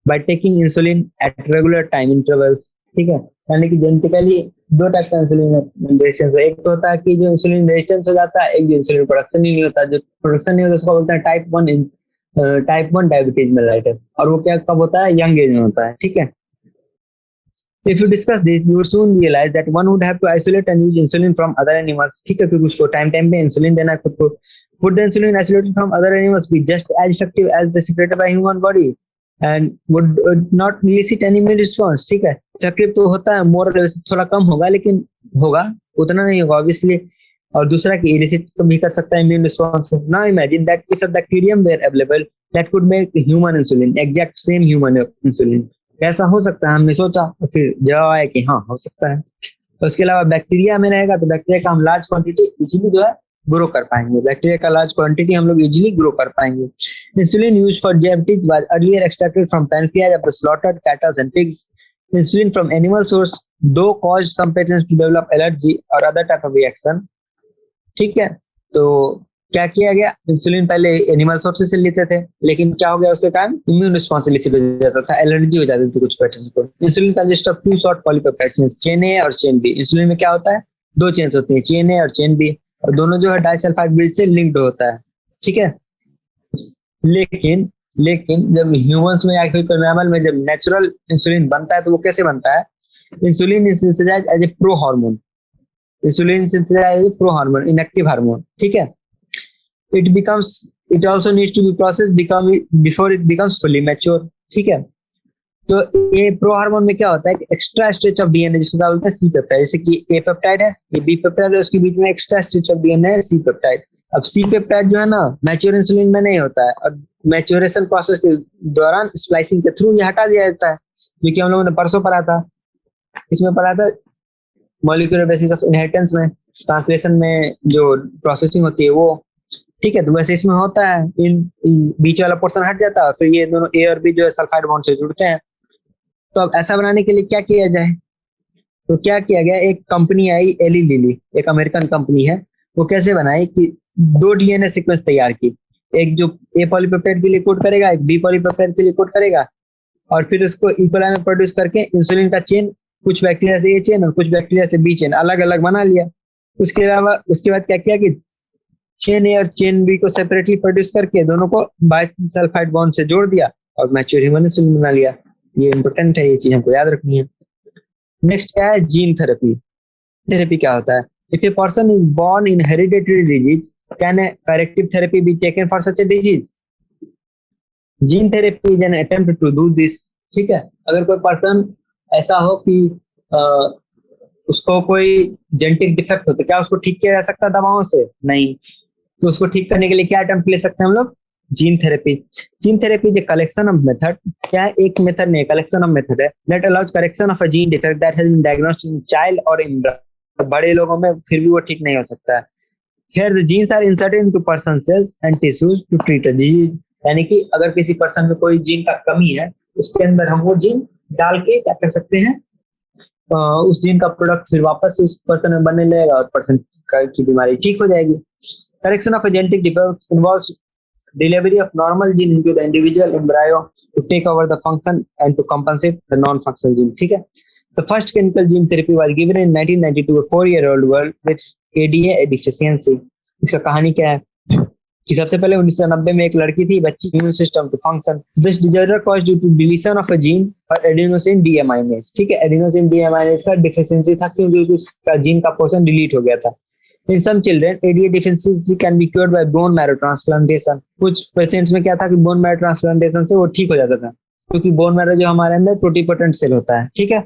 by taking insulin at regular time intervals, ठीक है। यानी कि जेनेटिकली दो टाइप का इंसुलिन रेजिस्टेंस है, एक तो होता है कि जो इंसुलिन रेजिस्टेंस हो जाता है, एक जो इंसुलिन प्रोडक्शन नहीं होता, जो प्रोडक्शन नहीं होता उसको बोलते हैं टाइप 1 डायबिटीज मेलाइटिस, और वो क्या कब होता है, यंग एज में होता है, ठीक है। If you discuss this, you will soon realize that one would have to isolate and use insulin from other animals, ठीक है, क्योंकि उसको टाइम टाइम पे इंसुलिन देना है खुद को। Would the insulin isolated from other animals be just as effective as the secreted by human body and would not elicit any immune response, ठीक है, इफेक्टिव तो होता है, मोर थोड़ा कम होगा लेकिन होगा, उतना नहीं होगा ऑब्वियसली, और दूसरा कि इलिसिट तो भी कर सकता है immune response. Now imagine that if a bacterium were available that could make human insulin, exact same human insulin, कैसा हो सकता है? हमने सोचा तो फिर जवाब आया कि हाँ हो सकता है। तो उसके अलावा बैक्टीरिया में रहेगा तो बैक्टीरिया का हम लार्ज क्वांटिटी इजीली जो है ग्रो कर पाएंगे, बैक्टीरिया का लार्ज क्वांटिटी हम लोग इजीली ग्रो कर पाएंगे। Insulin used for diabetes was earlier extracted from pancreas of the slaughtered cattles and pigs. Insulin from animal source though caused some patients to develop allergy और other type of reaction, ठीक है। तो क्या किया गया, insulin पहले animal sources से लेते थे, लेकिन क्या हो गया उसके कारण इम्यून रिस्पॉन्स इलिसिट हो जाता था, एलर्जी हो जाती थी कुछ पेशेंट्स को। Insulin consist of 2 short polypeptide chains, chain A और चेन बी। इंसुलिन में क्या होता है, 2 चेन्स होती हैं, चेन ए और चेन बी, और दोनों जो है डाइसल्फाइड ब्रिज से लिंक्ड होता है, ठीक है। लेकिन जब ह्यूमंस में या फिर मैमल में जब नेचुरल इंसुलिन बनता है तो वो कैसे बनता है, insulin is synthesised as a pro hormone, insulin synthesised as a pro hormone, inactive hormone, ठीक है। It also needs to be processed before it becomes fully mature, ठीक है। तो ये प्रो हार्मोन में क्या होता है, एक्स्ट्रा स्ट्रेच ऑफ डीएनए जिसको क्या बोलते हैं, सी पेप्टाइड, जैसे कि ए पेप्टाइड है, ये बी पेप्टाइड है, उसके बीच में एक्स्ट्रा स्ट्रेच ऑफ डीएनए है, सी पेप्टाइड। अब सी पेप्टाइड जो है ना मैच्योर इंसुलिन में नहीं होता है, और मैच्योरेशन प्रोसेस के दौरान स्प्लाइसिंग के थ्रू ये हटा दिया जाता है, जो कि हम लोगों ने परसों पढ़ा था, इसमें पढ़ा था मॉलिक्यूलर बेसिस ऑफ इनहेरिटेंस में, ट्रांसलेशन में जो प्रोसेसिंग होती है वो, ठीक है। तो वैसे इसमें होता है, इन बीच वाला पोर्शन हट जाता है, फिर ये दोनों ए और बी जो है सल्फाइड बॉन्ड से जुड़ते हैं। तो अब ऐसा बनाने के लिए क्या किया जाए, तो क्या किया गया, एक कंपनी आई एली लिली, एक अमेरिकन कंपनी है, वो कैसे बनाई कि 2 डीएनए सीक्वेंस तैयार की, एक जो ए पॉलीपेप्टाइड के लिए कोड करेगा, एक बी पॉलीपेप्टाइड के लिए कोड करेगा, और फिर उसको इक्वलाई में प्रोड्यूस करके इंसुलिन का चेन कुछ बैक्टीरिया से ए चेन और कुछ बैक्टीरिया से बी चेन अलग अलग बना लिया। उसके अलावा उसके बाद क्या किया कि चेन ए और चेन बी को सेपरेटली प्रोड्यूस करके दोनों को बाइसल्फाइड बॉन्ड से जोड़ दिया और मैच्योर ह्यूमन इंसुलिन बना लिया। ये इंपॉर्टेंट है, ये चीज हमको याद रखनी है। नेक्स्ट क्या है, जीन थेरेपी। थेरेपी क्या होता है, if a person is born in hereditary disease can a corrective therapy be taken for such a disease. Gene therapy is an attempt to do this, ठीक है। अगर कोई पर्सन ऐसा हो कि उसको कोई जेनेटिक डिफेक्ट हो तो क्या उसको ठीक किया जा सकता है दवाओं से? नहीं। तो उसको ठीक करने के लिए क्या अटेम्प्ट ले सकते हैं हम लोग, gene therapy. Gene therapy is collection of method, क्या है, एक मेथड नहीं, कलेक्शन ऑफ मेथड है that allows correction of a gene defect that has been diagnosed in child और इन बड़े लोगों में फिर भी वो ठीक नहीं हो सकता है। Here the genes are inserted into person cells and tissues to treat a disease. यानी कि अगर किसी पर्सन में कोई जीन का कमी है, उसके अंदर हम वो जीन डाल के क्या कर सकते हैं, उस जीन का प्रोडक्ट फिर वापस उस पर्सन में बनने लगेगा और पर्सन की बीमारी ठीक हो जाएगी. Correction of genetic defect involves delivery of normal gene into the individual embryo to take over the function and to compensate the non-functional gene. ठीक है. The first clinical gene therapy was given in 1992 to a 4-year-old girl with ADA deficiency. इसका कहानी क्या है कि सबसे पहले 1990 में एक लड़की थी, बच्ची immune system to function. This disorder caused due to deletion of a gene और एडेनोसिन डीएमाइनेज. ठीक है, एडेनोसिन डीएमाइनेज का डिफिशियंसी था क्योंकि उसका जीन का पोर्शन डिलीट हो गया था. In some children, ADA deficiency can be cured by bone marrow transplantation. कुछ पेशेंट्स में क्या था कि बोन मैरो ट्रांसप्लांटेशन से वो ठीक हो जाता था, क्योंकि बोन मैरो जो हमारे अंदर प्लूरिपोटेंट सेल होता है. ठीक है,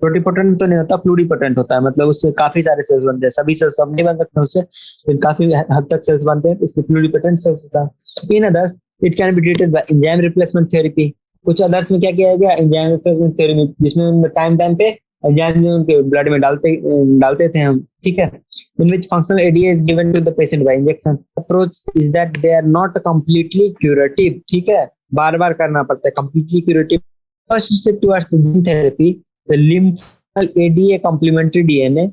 प्लूरिपोटेंट तो नहीं होता, प्लूरिपोटेंट होता है, मतलब उससे काफी सारे सेल्स बनते हैं. सभी सेल्स सब नहीं बन सकते उससे, लेकिन काफी हद तक सेल्स बनते हैं, तो उससे प्लूरिपोटेंट सेल्स होता है. In others it can be treated by enzyme replacement therapy. कुछ अदर्स में क्या किया गया, एंजाइम रिप्लेसमेंट थेरेपी, जिसमें टाइम टाइम पे एंजाइम में उनके ब्लड में डालते थे हम. ठीक है, in which functional ADA is given to the patient by injection. Approach is that they are not completely curative. ठीक है, बार बार करना पड़ता है. completely curative. First step towards the gene therapy, the lymphoid ADA complementary DNA.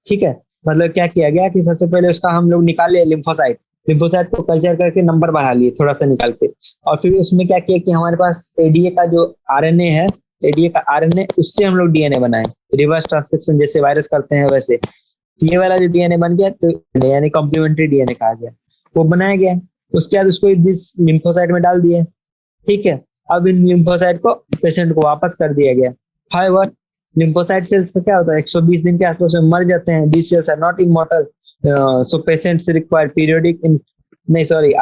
ठीक है, मतलब क्या किया गया कि सबसे पहले उसका हम लोग निकाले लिम्फोसाइट को कल्चर करके नंबर बढ़ा लिए थोड़ा सा निकाल के, और फिर उसमें क्या किया कि हमारे पास एडीए का जो आरएनए है, एडीए का आरएनए, उससे हम लोग डीएनए बनाए. रिवर्स ट्रांसक्रिप्शन जैसे वायरस करते हैं वैसे ये वाला जो डीएनए बन गया, तो यानी कॉम्प्लीमेंट्री डीएनए कहा गया, वो बनाया गया. उसके बाद उसको इस लिम्फोसाइट में डाल दिए. ठीक है, अब इन लिम्फोसाइट को पेशेंट को वापस कर दिया गया. हाउएवर लिम्फोसाइट सेल्स का क्या होता है, 120 दिन के आसपास में मर जाते हैं. These cells are not immortal, so patients require periodic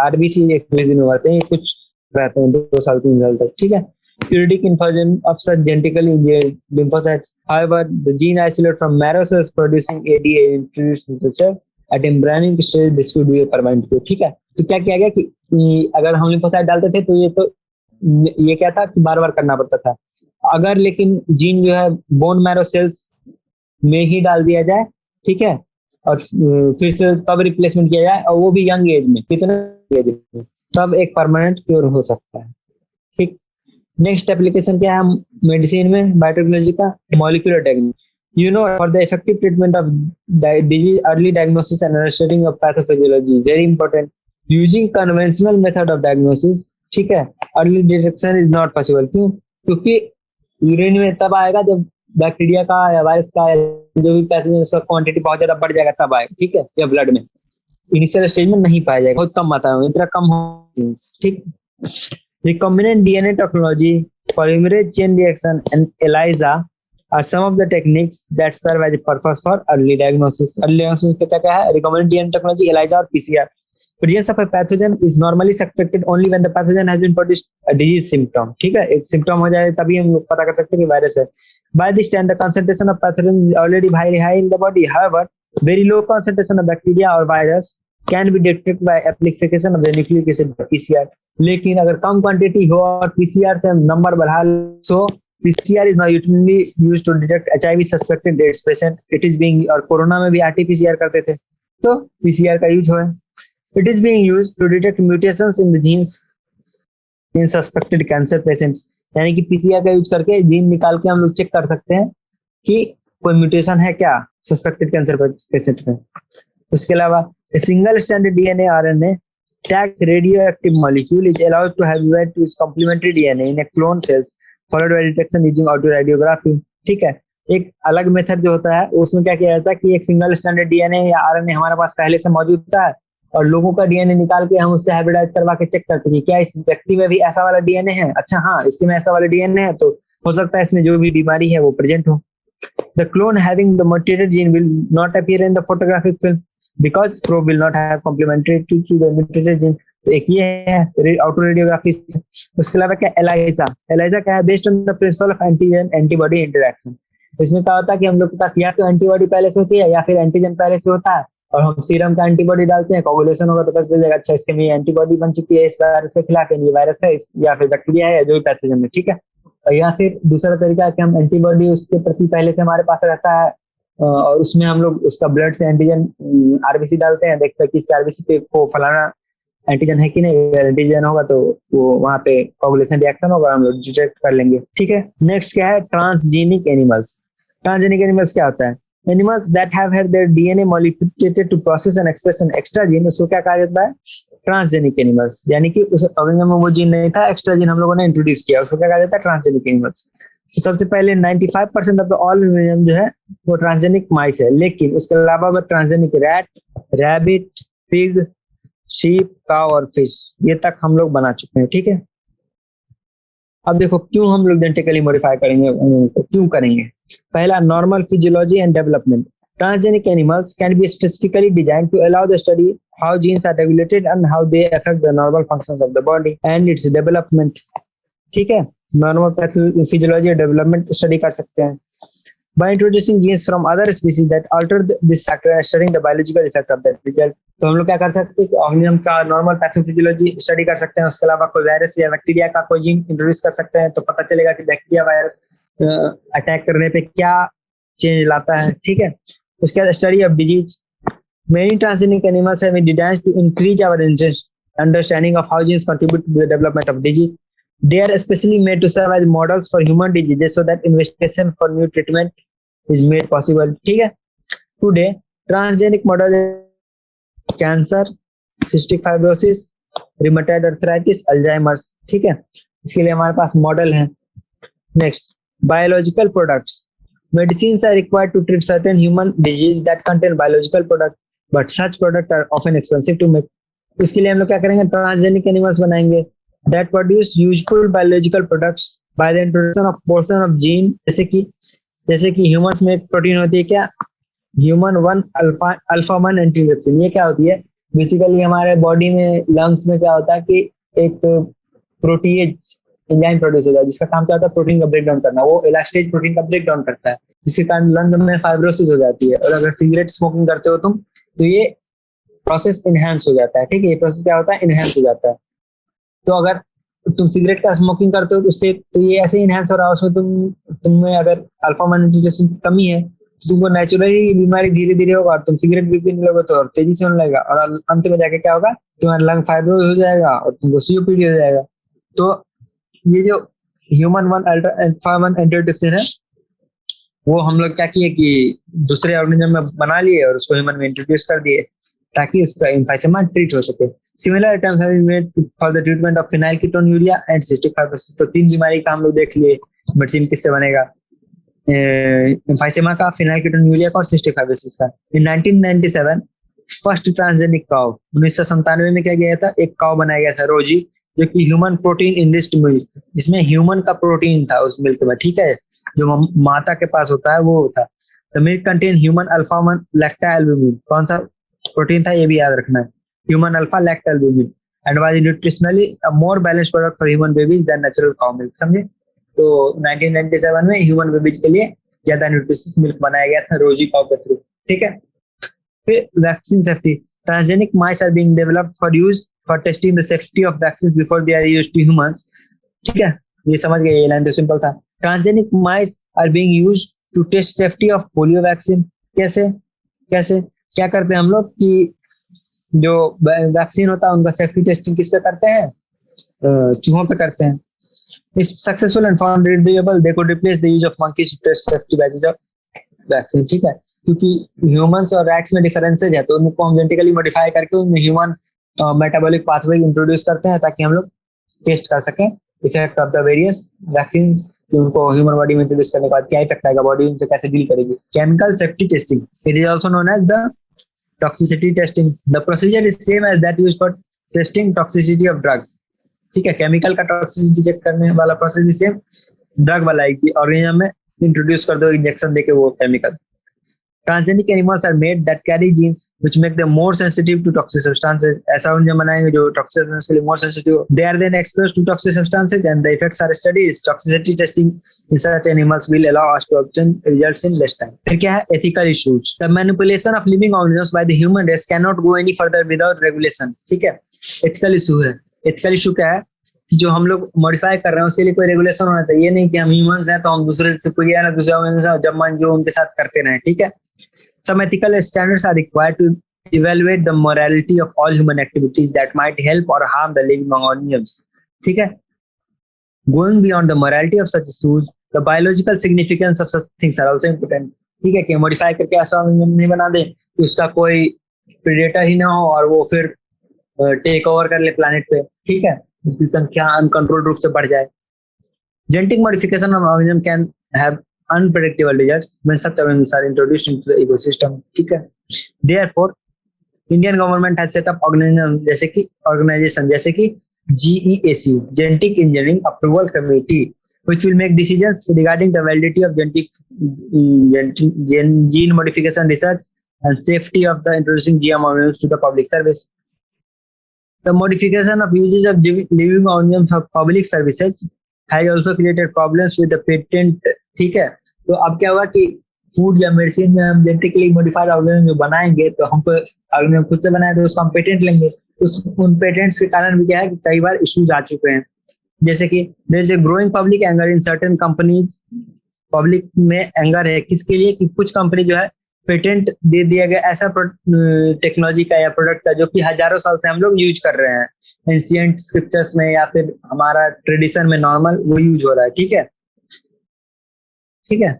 RBC 120 दिन में मरते हैं, कुछ रहते हैं 2 साल 3 साल तक. ठीक है, periodic infusion of such genetically engineered lymphocytes. However, the gene isolate from marrow cells producing ADA introduced into cells at embryonic stage. This could be a permanent cure. ठीक है, तो क्या किया गया कि अगर हम लिम्फोसाइट डालते थे तो ये क्या था कि बार बार करना पड़ता था. अगर लेकिन जीन जो है बोन मैरो सेल्स में ही डाल दिया जाए, ठीक है, और फिर से तब रिप्लेसमेंट किया जाए, और वो भी यंग एज में, कितना एज में, तब एक परमानेंट क्योर हो सकता है. ठीक, नेक्स्ट एप्लीकेशन क्या है मेडिसिन में, बायोटेक्नोलॉजी का, molecular diagnosis. You know for the effective treatment of disease early diagnosis and understanding of pathophysiology very important. Using conventional method of diagnosis, ठीक है, early detection is not possible. क्यों? क्योंकि urine में तब आएगा जब बैक्टीरिया का या वायरस का या जो भी पैथोजन उसका क्वांटिटी बहुत ज्यादा बढ़ जाएगा, तब आएगा. ठीक है, या ब्लड में इनिशियल स्टेज में नहीं पाया जाएगा, बहुत कम मात्रा में, इतना कम हो. ठीक, recombinant DNA technology, polymerase chain reaction, and ELISA are some of the techniques that serve as a purpose for early diagnosis. Early diagnosis का क्या है? Recombinant DNA technology, ELISA और PCR. Presence of a pathogen is normally suspected only when the pathogen has been produced a disease symptom. ठीक है, एक symptom हो जाए तभी हम लोग पता कर सकते हैं कि वायरस है. By this time, the concentration of pathogen is already very high in the body. However, very low concentration of bacteria or virus can be detected by application of the nucleic acid PCR. लेकिन अगर कम quantity हो और PCR से number बढ़ा, so PCR is now usually used to detect HIV suspected AIDS patient. It is being, और corona में भी RTPCR करते थे, तो पीसीआर का यूज हुआ. It is being used to detect mutations in the genes in suspected cancer patients. यानी कि पीसीआर का यूज करके जीन निकाल के हम लोग चेक कर सकते हैं कि कोई म्यूटेशन है क्या सस्पेक्टेड कैंसर पेशेंट में. उसके अलावा single stranded DNA RNA tagged radioactive molecule is allowed to have read to its complementary DNA in a clone cells followed by detection using autoradiography. ठीक है, एक अलग मेथड जो होता है उसमें क्या किया जाता है कि एक सिंगल स्टैंडर्ड डीएनए या आरएनए हमारे पास पहले से मौजूद होता है, और लोगों का डीएनए निकाल के हम उससे हाइब्रिडाइज करवा के चेक करते हैं क्या इस व्यक्ति में भी ऐसा वाला डीएनए है. अच्छा हाँ, इसके में ऐसा वाला डीएनए है, तो हो सकता है इसमें जो भी बीमारी है वो प्रेजेंट हो. The clone having the mutated gene will not appear in the photographic film because probe will not have complementary to the mutated gene. तो एक ये है ऑटोरेडियोग्राफी. उसके अलावा क्या एलाइजा. एलाइजा क्या है? Based on the principle of antigen antibody interaction. इसमें क्या होता है कि हम लोग के पास या तो एंटीबॉडी पहले से होती है या फिर एंटीजन पहले से होता है, और हम सीरम का एंटीबॉडी डालते हैं, कोगुलेशन होगा तो पता चल जाएगा अच्छा इसके में एंटीबॉडी बन चुकी है इस वायरस के खिलाफ, ये वायरस है या फिर बैक्टीरिया है या जो भी पैथोजन है. ठीक है, या फिर दूसरा तरीका है कि हम एंटीबॉडी उसके प्रति पहले से हमारे पास रहता है, और उसमें हम लोग उसका ब्लड से एंटीजन आरबीसी डालते हैं, देखते हैं कि इसके आरबीसी पे को फलाना एंटीजन है कि नहीं। अगर एंटीजन होगा तो वो वहाँ पे कोगुलेशन रिएक्शन होगा, हम लोग डिटेक्ट कर लेंगे। ठीक है, नेक्स्ट क्या है, ट्रांसजेनिक एनिमल्स। ट्रांसजेनिक एनिमल्स क्या होता है, animals that have had their DNA modified to process and express an extra gene, उसको क्या कहा जाता है, ट्रांसजेनिक एनिमल्स। यानी कि उस ऑर्गेनिज्म में वो जीन नहीं था, एक्स्ट्रा जीन हम लोगों ने इंट्रोड्यूस किया, उसको क्या कहा जाता है, ट्रांसजेनिक एनिमल्स। तो सबसे पहले 95% ऑफ द ऑल ऑर्गेनिज्म जो है वो ट्रांसजेनिक माइस है, लेकिन उसके अलावा transgenic rat, rabbit, pig, sheep, cow और फिश, ये तक हम लोग बना चुके हैं। ठीक है, अब देखो क्यों हम लोग जेनेटिकली मॉडिफाई करेंगे, क्यों करेंगे। पहला, normal physiology and development. Transgenic animals can be specifically designed to allow the study how genes are regulated and how they affect the normal functions of the body and its development. ठीक है, normal physiology और development study कर सकते हैं by introducing genes from other species that alter this factor and studying the biological effect of that result. तो हम लोग क्या कर सकते हैं, ऑर्गेनिज्म का नॉर्मल पैथोफिजियोलॉजी स्टडी कर सकते हैं, उसके अलावा कोई वायरस या बैक्टीरिया का कोई जीन इंट्रोड्यूस कर सकते हैं, तो पता चलेगा कि बैक्टीरिया वायरस अटैक करने पे क्या चेंज लाता है। ठीक है, उसके बाद study of disease. Many transgenic animals have been designed to increase our understanding of how genes contribute to the development of disease. They are especially made to serve as models for human diseases so that investigation for new treatment is made possible. ठीक है, today transgenic models cancer, cystic fibrosis, rheumatoid arthritis, Alzheimer's. ठीक है, इसके लिए हमारे पास model है। Next, biological products. Medicines are required to treat certain human disease that contain biological product, but such products are often expensive to make. इसके लिए हम लोग क्या करेंगे, ट्रांसजेनिक एनिमल्स बनाएंगे that produce useful biological products by the introduction of portion of gene, जैसे कि humans में एक प्रोटीन होती है क्या, ह्यूमन 1 अल्फा 1 एंटीट्रिप्सिन। ये क्या होती है, बेसिकली हमारे बॉडी में लंग्स में क्या होता है कि एक प्रोटीएज एंजाइम प्रोड्यूस होता है जिसका काम क्या होता है, प्रोटीन का ब्रेक डाउन करना। वो इलास्टेज प्रोटीन का ब्रेक डाउन करता है, जिसके कारण लंग में फाइब्रोसिस हो जाती है। और अगर सिगरेट स्मोकिंग करते हो तुम तो ये प्रोसेस इनहेंस हो जाता है। ठीक है, ये प्रोसेस क्या होता है, इनहेंस हो जाता है। तो अगर तुम सिगरेट का स्मोकिंग करते हो तो उससे तो ये ऐसे इनहेंस हो रहा है, उसमें तुम्हें अगर अल्फा 1 एंटीट्रिप्सिन की कमी है तो तुमको नेचुरली बीमारी धीरे धीरे होगा, और तुम सिगरेट भी पीने लगोगे तो और तेजी से होने लगेगा, और अंत में जाके क्या होगा, तुम्हारा लंग फाइब्रोज हो जाएगा और तुमको सीओपीडी हो जाएगा। तो ये जो ह्यूमन 1 अल्फा 1 एंटीट्रिप्सिन है वो हम लोग क्या किए कि दूसरे ऑर्गेनिज्म में बना लिए और उसको ह्यूमन में इंट्रोड्यूस कर दिए ताकि उसका एम्फाइसेमा ट्रीट हो सके। Similar items have been made for the treatment of phenylketonuria and cystic fibrosis. तो 3 बीमारी का हम लोग देख लिए मेडिसिन किससे बनेगा, एम्फाइसेमा का, फिनाइलकीटोन्यूरिया का और सिस्टिक फाइब्रोसिस का। इन 1997 फर्स्ट ट्रांसजेनिक काउ, 1997 में क्या किया था, एक काउ बनाया गया था रोजी, जो कि ह्यूमन प्रोटीन इनरिच्ड मिल्क, जिसमें ह्यूमन का प्रोटीन था उस मिल्क में। ठीक है, जो माता के पास होता है वो था। The milk contain human alpha 1 lactalbumin. कौन सा प्रोटीन था ये भी याद रखना है, human alpha lactalbumin, and was nutritionally a more balanced product for human babies than natural cow milk. समझे, तो 1997 में ह्यूमन बेबीज के लिए ज्यादा न्यूट्रिशियस मिल्क बनाया गया था रोजी काउ के थ्रू। ठीक है, फिर vaccine safety. Transgenic mice are being developed for use for testing the safety of vaccines before they are used to humans. ठीक है, ये समझ गए, ये लाइन तो सिंपल था। Transgenic mice are being used to test safety of polio vaccine. कैसे कैसे क्या करते हैं हम लोग कि जो वैक्सीन होता है उनका सेफ्टी टेस्टिंग किस पे करते हैं, चूहों पे करते हैं। Is successful and found reliable they could replace the use of monkeys to test safety batches of vaccine. ठीक है, क्योंकि ह्यूमंस और रैट्स में डिफरेंसेज है तो उनको हम जेनेटिकली मॉडिफाई करके उनमें ह्यूमन मेटाबॉलिक पाथवे इंट्रोड्यूस करते हैं ताकि हम लोग टेस्ट कर सकें effect of the various vaccines कि उनको ह्यूमन बॉडी में इंट्रोड्यूस करने के बाद क्या इफेक्ट आएगा, बॉडी उनसे कैसे डील करेगी। Chemical safety testing, it is also known as the toxicity testing. The procedure is same as that used for testing toxicity of drugs. ठीक है, केमिकल का टॉक्सिसिटी चेक करने वाला प्रोसेस भी सेम ड्रग वाला है कि ऑर्गेनिज्म में इंट्रोड्यूस कर दो इंजेक्शन देके वो chemical. Transgenic animals are made that carry genes which make them more sensitive to toxic substances. ऐसा उन्हें बनाएंगे जो toxic substances के लिए more sensitive हो. They are then exposed to toxic substances and the effects are studied. Toxicity testing in such animals will allow us to obtain results in less time. फिर क्या है, ethical issues. The manipulation of living organisms by the human race cannot go any further without regulation. ठीक है, ethical issue है। ethical issue क्या है, जो हम लोग मॉडिफाई कर रहे हैं उसके लिए कोई रेगुलेशन होना चाहिए। ये नहीं कि हम ह्यूमंस हैं तो हम दूसरे से कोई ना दूसरा जब मन जो उनके साथ करते रहे। ठीक है, Some ethical standards are required to evaluate the morality of all human activities that might help or harm the living organisms. ठीक है, going beyond the morality of such issues, the biological significance of such things are also important. ठीक है, कि modify करके ऐसा organism नहीं बना दे कि उसका कोई प्रेडेटर ही ना हो और वो फिर टेक ओवर कर ले प्लैनेट पे, ठीक है, इसकी संख्या अनकंट्रोल्ड रूप से बढ़ जाए. Genetic modification of organism can have unpredictable results when such organisms are introduced into the ecosystem. ठीक है, therefore Indian government has set up organization जैसे कि GEAC, Genetic Engineering Approval Committee, which will make decisions regarding the validity of gene modification research and safety of the introducing GM organisms to the public service. The modification of uses of living organisms for public services has also created problems with the patent. ठीक है, तो अब क्या हुआ कि food या medicine में हम जेनेटिकली मॉडिफाइड ऑर्गेनिज्म जो बनाएंगे तो हमको ऑर्गेनिज्म खुद से बनाए तो उसका हम पेटेंट लेंगे. उन पेटेंट्स के कारण भी क्या है कि कई बार इश्यूज आ चुके हैं, जैसे कि there is a growing public anger in certain companies. Public में एंगर है किसके लिए कि कुछ कंपनी जो है पेटेंट दे दिया गया ऐसा टेक्नोलॉजी का या प्रोडक्ट का जो कि हजारों साल से हम लोग यूज कर रहे हैं, एंशिएंट स्क्रिप्चर्स में या फिर हमारा ट्रेडिशन में नॉर्मल वो यूज हो रहा है. ठीक है, ठीक है,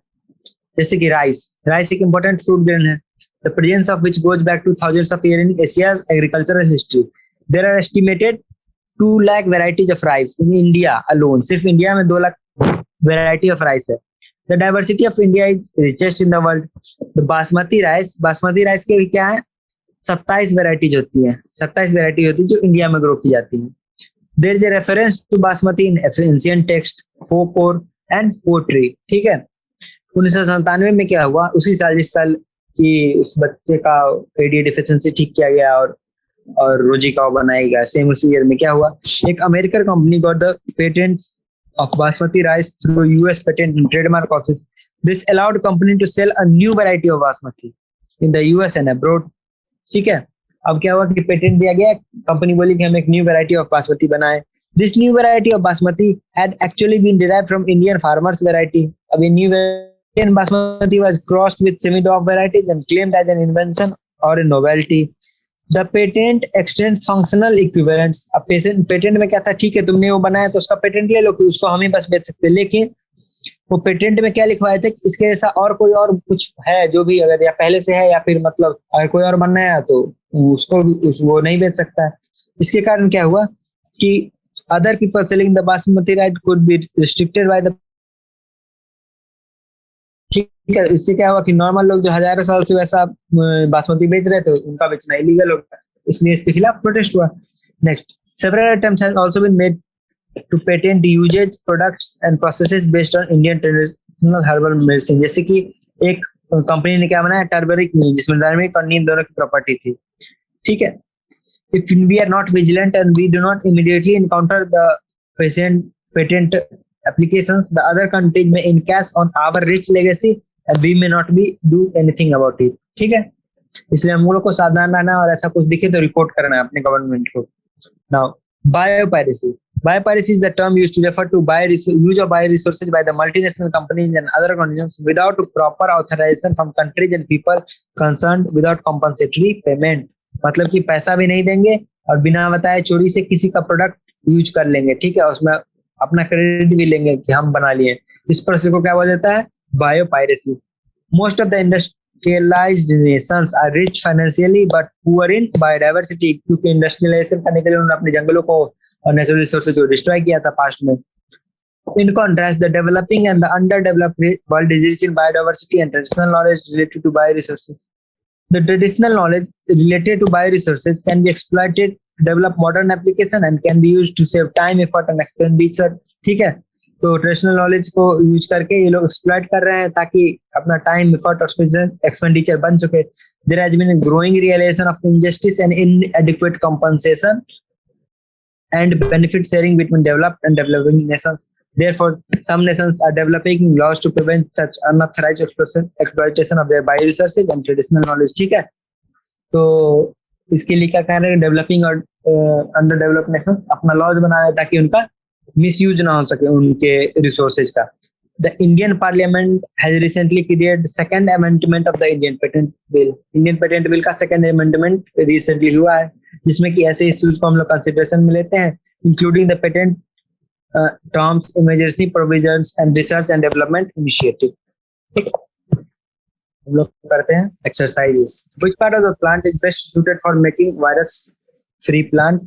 जैसे कि राइस एक इंपॉर्टेंट फ्रूट ग्रेन है, the presence of which goes back to thousands of years in Asia's agricultural history. There are estimated 2 lakh varieties of rice in India alone. सिर्फ इंडिया में 2 लाख वैरायटी ऑफ राइस है. The diversity of India is richest in the world. The basmati rice के भी क्या है 27 varieties होती है, 27 variety होती है जो इंडिया में ग्रो की जाती है. There is a reference to basmati in ancient text, folklore and poetry. ठीक है, 1997 में क्या हुआ, उसी साल जिस साल कि उस बच्चे का एडी डिफिशिएंसी ठीक किया गया और रोजी का बनाया गया, सेम उसी ईयर में क्या हुआ, एक American company got the patents of basmati rice through US patent and trademark office. This allowed company to sell a new variety of basmati in the US and abroad. ठीक है, अब क्या हुआ कि पेटेंट दिया गया, कंपनी बोली कि हम एक न्यू वैरायटी ऑफ बासमती बनाए. This new variety of basmati had actually been derived from Indian farmers variety. अब ये new Indian basmati was crossed with semi-dog varieties and claimed as an invention or a novelty. The patent extends functional equivalence. अब patent में क्या था, ठीक है तुमने वो बनाया तो उसका पेटेंट ले लो कि उसको हम ही बस बेच सकते हैं, लेकिन वो पेटेंट में क्या लिखवाए थे कि इसके जैसा और कोई और कुछ है जो भी अगर या पहले से है या फिर मतलब अगर कोई और बनना है तो उसको वो नहीं बेच सकता है. इसके कारण क्या हुआ कि other people selling the basmati rice could be restricted by the. ठीक है, इससे क्या हुआ कि नॉर्मल लोग जो हजारों साल से वैसा बासमती बेच रहे थे उनका बेचना इलीगल हो गया, इसलिए इसके खिलाफ प्रोटेस्ट हुआ. Next, several attempts have also been made to patent the usage products and processes based on Indian traditional herbal medicine. जैसे कि एक कंपनी ने क्या बनाया, टर्मरिक नीम, जिसमें टर्मरिक और नीम दोनों की प्रॉपर्टी थी. ठीक है, if we are not vigilant and we do not immediately encounter the patent applications, the other countries may encash on our rich legacy and we may not be do anything about it. ठीक है, इसलिए हम लोग को सावधान रहना और ऐसा कुछ दिखे तो रिपोर्ट करना है अपने गवर्नमेंट को. Now, biopiracy. Biopiracy is the term used to refer to use of bioresources by the multinational companies and other organisms without proper authorization from countries and people concerned without compensatory payment. मतलब कि पैसा भी नहीं देंगे और बिना बताए चोरी से किसी का प्रोडक्ट यूज कर लेंगे. ठीक है, उसमें अपना क्रेडिट भी लेंगे कि हम बना लिए. इस प्रोसेस को क्या बोला जाता है, biopiracy. Most of the industrialised nations are rich financially but poor in biodiversity. क्योंकि इंडस्ट्रियलाइजेशन करने के लिए उन्होंने अपने जंगलों को और नेचुरल रिसोर्सेज को डिस्ट्रॉय किया था पास्ट में. In contrast, the developing and the underdeveloped world is rich in biodiversity and traditional knowledge related to bioresources. The traditional knowledge related to bioresources can be exploited to develop modern application and can be used to save time, effort and expenditure. ठीक है, तो traditional knowledge को use करके ये लोग exploit कर रहे हैं ताकि अपना टाइम, एफर्ट और एक्सपेंडिचर बन चुके. There has been a growing realization of injustice and inadequate compensation and benefit sharing between developed and developing nations. Therefore, some nations are developing laws to prevent such unauthorized exploitation of their bioresources and traditional knowledge. ठीक है, तो इसके लिए क्या कर रहे हैं, developing और अंडर डेवलप्ड नेशंस अपना लॉज बना रहे हैं ताकि उनका मिसयूज ना हो सके उनके रिसोर्सेज का. The Indian Parliament has recently created second amendment of the Indian Patent Bill. Indian Patent Bill का second amendment recently हुआ है, जिसमें कि ऐसे issues को हम लोग consideration में लेते हैं, including the patent terms, emergency provisions and research and development initiative. ठीक, हम लोग करते हैं exercises. Which part of the plant is best suited for making virus-free plant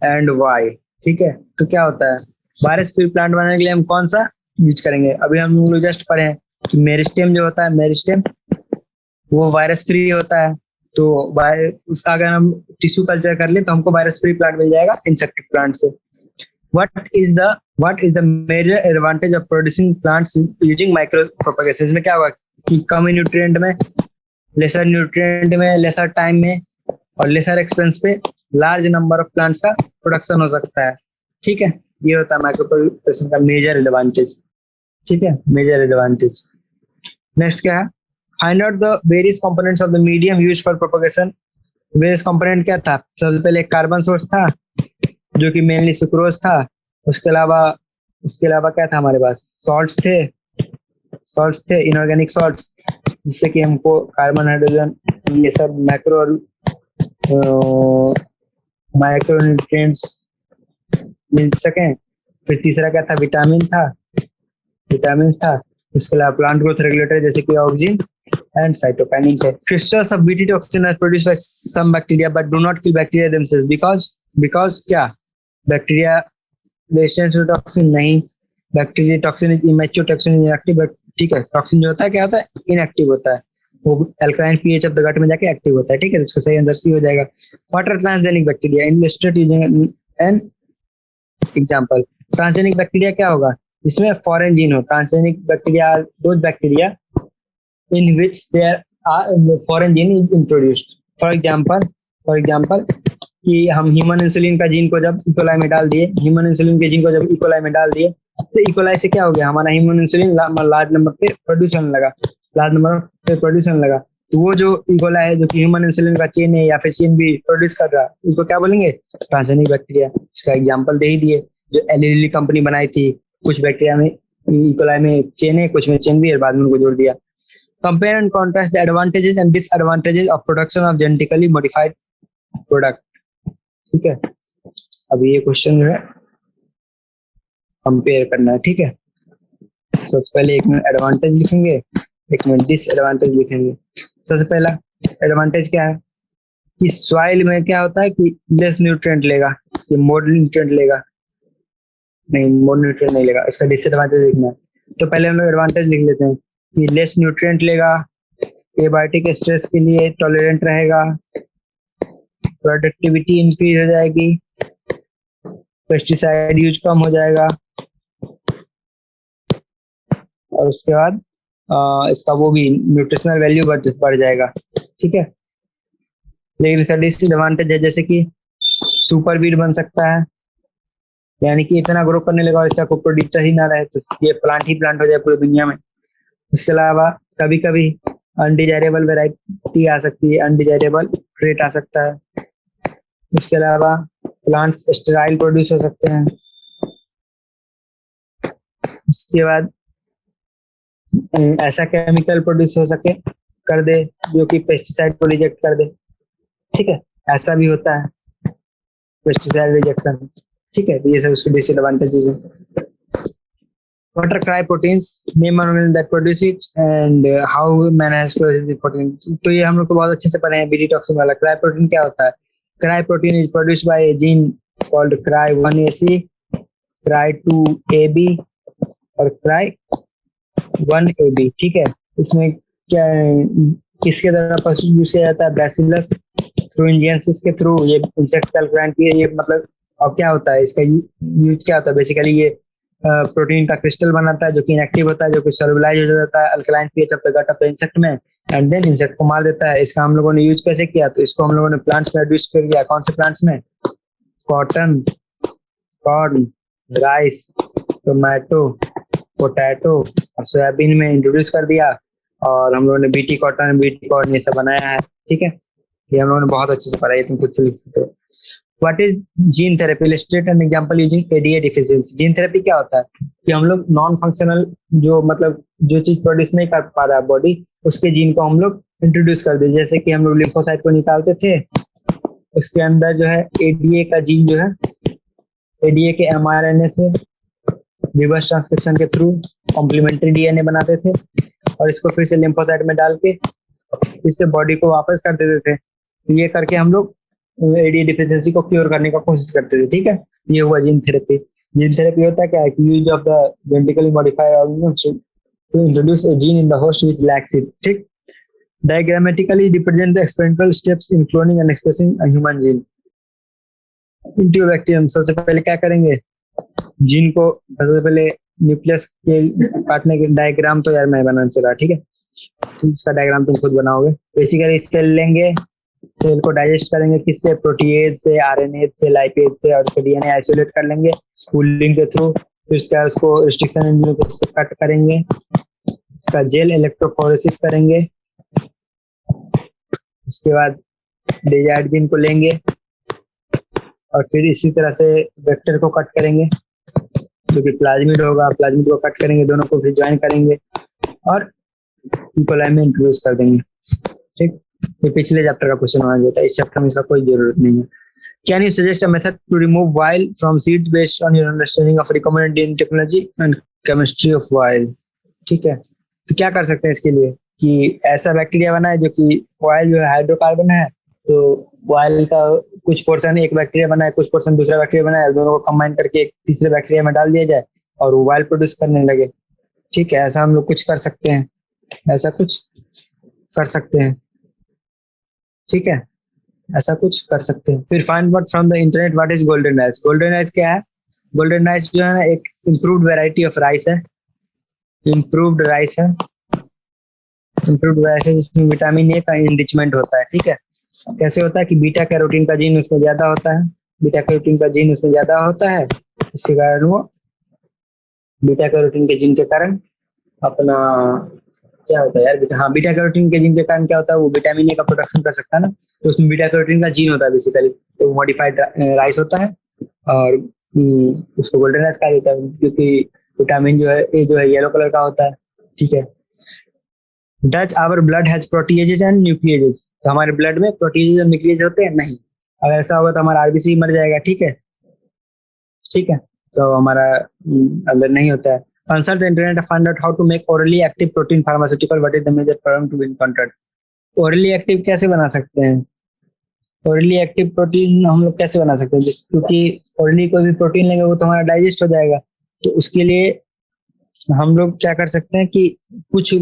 and why? ठीक है, तो क्या होता है, वायरस फ्री प्लांट बनाने के लिए हम कौन सा यूज करेंगे? अभी हम लोग जस्ट पढ़े हैं कि मेरिस्टेम जो होता है, मेरिस्टेम वो वायरस फ्री होता है, तो उसका अगर हम टिश्यू कल्चर कर ले तो हमको वायरस फ्री प्लांट मिल जाएगा इंसेक्टिव प्लांट से. What is the major advantage of producing plants using micro propagation? इसमें क्या होगा कि कम न्यूट्रिएंट में, लेसर न्यूट्रिएंट में, लेसर टाइम में और लेसर एक्सपेंस पे लार्ज नंबर ऑफ प्लांट्स का प्रोडक्शन हो सकता है. ठीक है, ये होता है माइक्रो प्रोपेगेशन का मेजर एडवांटेज. ठीक है, मेजर एडवांटेज. नेक्स्ट क्या है, find out the various components of the medium used for propagation. Various component क्या था? सबसे पहले कार्बन सोर्स था जो कि मेनली सुक्रोज था. उसके अलावा क्या था हमारे पास? सॉल्ट्स थे, इनऑर्गेनिक सॉल्ट्स, जिससे कि हमको कार्बन, हाइड्रोजन, ये सब माइक्रो न्यूट्रिएंट्स मिल सकें. फिर तीसरा क्या था? विटामिन था. उसके अलावा प्लांट ग्रोथ रेगुलेटर जैसे कि ऑक्सीजन एंड साइटोकाइनिन थे. Crystals of BT toxin are produced by some bacteria but do not kill bacteria themselves because क्या? बैक्टीरिया रेजिस्टेंस टू टॉक्सिन नहीं. Bacteria toxin is immature, toxin is inactive. But ठीक है, toxin जो होता है क्या होता है? इनएक्टिव होता है, वो alkaline pH of the gut में जाके एक्टिव होता है. ठीक है, तो इसका सही आंसर सी हो जाएगा. What are transgenic bacteria illustrate using an example. Transgenic bacteria क्या होगा? इसमें फॉरेन जीन हो. Transgenic bacteria are those bacteria in which there are foreign gene is introduced. For example कि हम ह्यूमन इंसुलिन का जीन को जब इकोलाई में डाल दिए, तो इकोलाई से क्या हो गया? हमारा ह्यूमन इंसुलिन लार्ज नंबर पे प्रोड्यूसन लगा. तो वो जो इकोलाई है जो कि ह्यूमन इंसुलिन का चेन है या फिर चेन भी प्रोड्यूस कर रहा है, उसको क्या बोलेंगे? Transgenic bacteria. इसका एग्जांपल दे ही दिए, जो एलिली कंपनी बनाई थी. कुछ बैक्टीरिया में इकोलाई में चेन है, कुछ में चेन भी है, बाद में उनको जोड़ दिया. Compare and contrast the advantages and disadvantages of production of genetically modified product. ठीक है, अब ये क्वेश्चन जो है कंपेयर करना है. ठीक है, सबसे पहले एक में एडवांटेज लिखेंगे, एक में डिसएडवांटेज लिखेंगे. सबसे पहला एडवांटेज क्या है कि सॉइल में क्या होता है कि लेस न्यूट्रिएंट लेगा, कि मोर न्यूट्रिएंट लेगा नहीं लेगा. इसका डिसएडवांटेज लिखना है. तो पहले हम लोग एडवांटेज लिख लेते हैं कि लेस न्यूट्रिएंट लेगा, एबायोटिक स्ट्रेस के लिए टॉलरेंट रहेगा, प्रोडक्टिविटी इंक्रीज हो जाएगी, पेस्टिसाइड यूज कम हो जाएगा, और उसके बाद इसका वो भी न्यूट्रिशनल वैल्यू बढ़ जाएगा. ठीक है, लेकिन इसका डिसएडवांटेज है जैसे कि सुपर वीड बन सकता है, यानी कि इतना ग्रो करने लगा और इसका कोई प्रोड्यूसर ही ना रहे, तो ये प्लांट हो जाए पूरी दुनिया में. उसके अलावा कभी कभी अनडिजायरेबल वैरायटी आ सकती है, अनडिजायरेबल ट्रेट आ सकता है. उसके अलावा प्लांट्स स्टेराइल प्रोड्यूस हो सकते हैं. उसके बाद ऐसा केमिकल प्रोड्यूस हो सके कर दे जो कि पेस्टिसाइड को रिजेक्ट कर दे. ठीक है, ऐसा भी होता है पेस्टिसाइड रिजेक्शन. ठीक है, तो ये सब उसके डिसएडवांटेजेस हैं. What are cryoproteins? Name animal that produce it and how man has produced the protein. तो ये हम लोग को बहुत अच्छे से पढ़े हैं बीटी टॉक्सिन वाला. क्रायोप्रोटीन क्या होता है? Cryoprotein is produced by a gene called cry1ac, cry2ab और cry1ab. ठीक है, इसमें क्या किसके द्वारा प्रोड्यूस किया जाता है? बैसिलस थ्रूइंजियंसिस के थ्रू. ये इंसेक्ट अल्कलाइन की ये मतलब. अब क्या होता है इसका यूज क्या होता है? बेसिकली ये प्रोटीन का क्रिस्टल बनाता है जो कि इनएक्टिव होता है, जो कि सोलुबलाइज हो जाता है alkaline pH of the gut of the insect में, एंड देन इंसेक्ट को मार देता है. इसका हम लोगों ने यूज कैसे किया? तो इसको हम लोगों ने प्लांट्स में इंट्रोड्यूस कर दिया. कौन से प्लांट्स में? Cotton, corn, rice, tomato, potato और सोयाबीन में इंट्रोड्यूस कर दिया. और हम लोगों ने बीटी कॉटन, बीटी कॉर्न ये सब बनाया है. ठीक है, ये हम लोगों ने बहुत अच्छे से पढ़ा है, तुम खुद से लिख सकते हो. What is gene therapy, illustrate an example using ADA deficiency. Gene therapy क्या होता है कि हम लोग नॉन फंक्शनल जो मतलब जो चीज प्रोड्यूस नहीं कर पा रहा है बॉडी, उसके जीन को हम लोग इंट्रोड्यूस कर दे। जैसे कि हम लोग लिम्फोसाइट को निकालते थे, उसके अंदर जो है एडीए का जीन जो है, एडीए के एमआरएनए से रिवर्स ट्रांसक्रिप्शन के थ्रू कॉम्प्लीमेंट्री डीएनए बनाते थे और इसको फिर से लिम्फोसाइट में डाल के इससे बॉडी को वापस कर देते थे। तो ये करके हम लोग एडी डिफिशियंसी को क्योर करने का कोशिश करते थे। ठीक है, ये हुआ जीन थेरेपी। जीन थेरेपी होता है क्या है कि use of the genetically modified organisms to introduce a gene in the host which lacks it. ठीक, diagrammatically represent the experimental steps in cloning and expressing a human gene into bacterium. सबसे पहले क्या करेंगे, जीन को सबसे पहले nucleus के काटने के डायग्राम तो यार मैं बनाना चला, ठीक है, तो इसका डायग्राम तुम खुद बनाओगे। बेसिकली सेल लेंगे, सेल को डाइजेस्ट करेंगे किससे, प्रोटीएज से, आरएनए से, लाइपेज से, और उसके डीएनए आइसोलेट कर लेंगे स्पूलिंग के थ्रू। फिर उसका उसको रिस्ट्रिक्शन एंजाइम से कट करेंगे, उसका जेल इलेक्ट्रोफोरेसिस करेंगे। उसके बाद डिजायर्ड जीन को लेंगे और फिर इसी तरह से वेक्टर को कट करेंगे जो कि प्लाज्मिड होगा, प्लाज्मिड को कट करेंगे, दोनों को फिर ज्वाइन करेंगे और इकोलाई में इंट्रोड्यूस कर देंगे। ठीक, ये पिछले चैप्टर का क्वेश्चन माना जाता है, इस चैप्टर में इसका कोई जरूरत नहीं है। Can you suggest a method to remove oil from seed based on your understanding of recommended DNA technology and chemistry of oil. ठीक है, तो क्या कर सकते हैं इसके लिए कि ऐसा बैक्टीरिया बना है जो कि वाइल जो है हाइड्रोकार्बन है, तो वाइल का कुछ पोर्शन एक बैक्टीरिया बना है, कुछ पोर्शन दूसरा बैक्टीरिया बना है, दोनों को कंबाइन करके एक तीसरे बैक्टीरिया में डाल दिया जाए और वो वाइल प्रोड्यूस करने लगे। ठीक है, ऐसा हम लोग कुछ कर सकते हैं, ऐसा कुछ कर सकते हैं। ठीक है, ऐसा कुछ कर सकते हैं। फिर find out from the internet what is golden rice. Golden rice क्या है, गोल्डन राइस जो है ना एक इम्प्रूव्ड वेराइटी ऑफ राइस है, इम्प्रूव्ड राइस है, इम्प्रूव्ड राइस है जिसमें विटामिन ए का इनरिचमेंट होता है। ठीक है, कैसे होता है कि बीटा कैरोटीन का जीन उसमें ज्यादा होता है, बीटा कैरोटीन का जीन उसमें ज्यादा होता है, इसी कारण वो बीटा कैरोटीन के जीन के कारण अपना क्या होता है यार, हाँ बीटा कैरोटीन के जीन के कारण क्या होता है, वो विटामिन ए का प्रोडक्शन कर सकता है ना, तो उसमें बीटा कैरोटीन का जीन होता है बेसिकली, तो मॉडिफाइड राइस होता है और उसको गोल्डन राइस कहा जाता है क्योंकि विटामिन जो है ए जो है येलो कलर का होता है। ठीक है, does our blood has proteases and nucleases. तो हमारे ब्लड में प्रोटीएजेस और न्यूक्लिएजेस होते हैं? नहीं, अगर ऐसा होगा तो हमारा आरबीसी मर जाएगा। ठीक है, ठीक है, तो हमारा अंदर नहीं होता है। Consult the internet to find out how to make orally active protein pharmaceutical, what is the major problem to be encountered. Orally active कैसे बना सकते हैं, ओरली एक्टिव प्रोटीन हम लोग कैसे बना सकते हैं, क्योंकि ओरली कोई भी प्रोटीन लेंगे वो तो हमारा डाइजेस्ट हो जाएगा, तो उसके लिए हम लोग क्या कर सकते हैं कि कुछ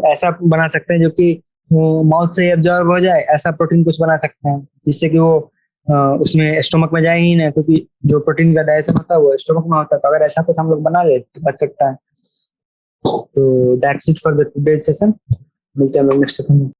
ऐसा बना सकते हैं जो कि माउथ से एब्जॉर्ब हो जाए, ऐसा प्रोटीन कुछ बना सकते हैं जिससे कि वो उसमें स्टोमक में जाए ही ना, क्योंकि जो प्रोटीन का डाइजेशन होता है वो स्टोमक में होता है, तो अगर ऐसा कुछ हम लोग बना ले तो बच सकता है। तो that's it for the today session, मिलते हैं नेक्स्ट सेशन में।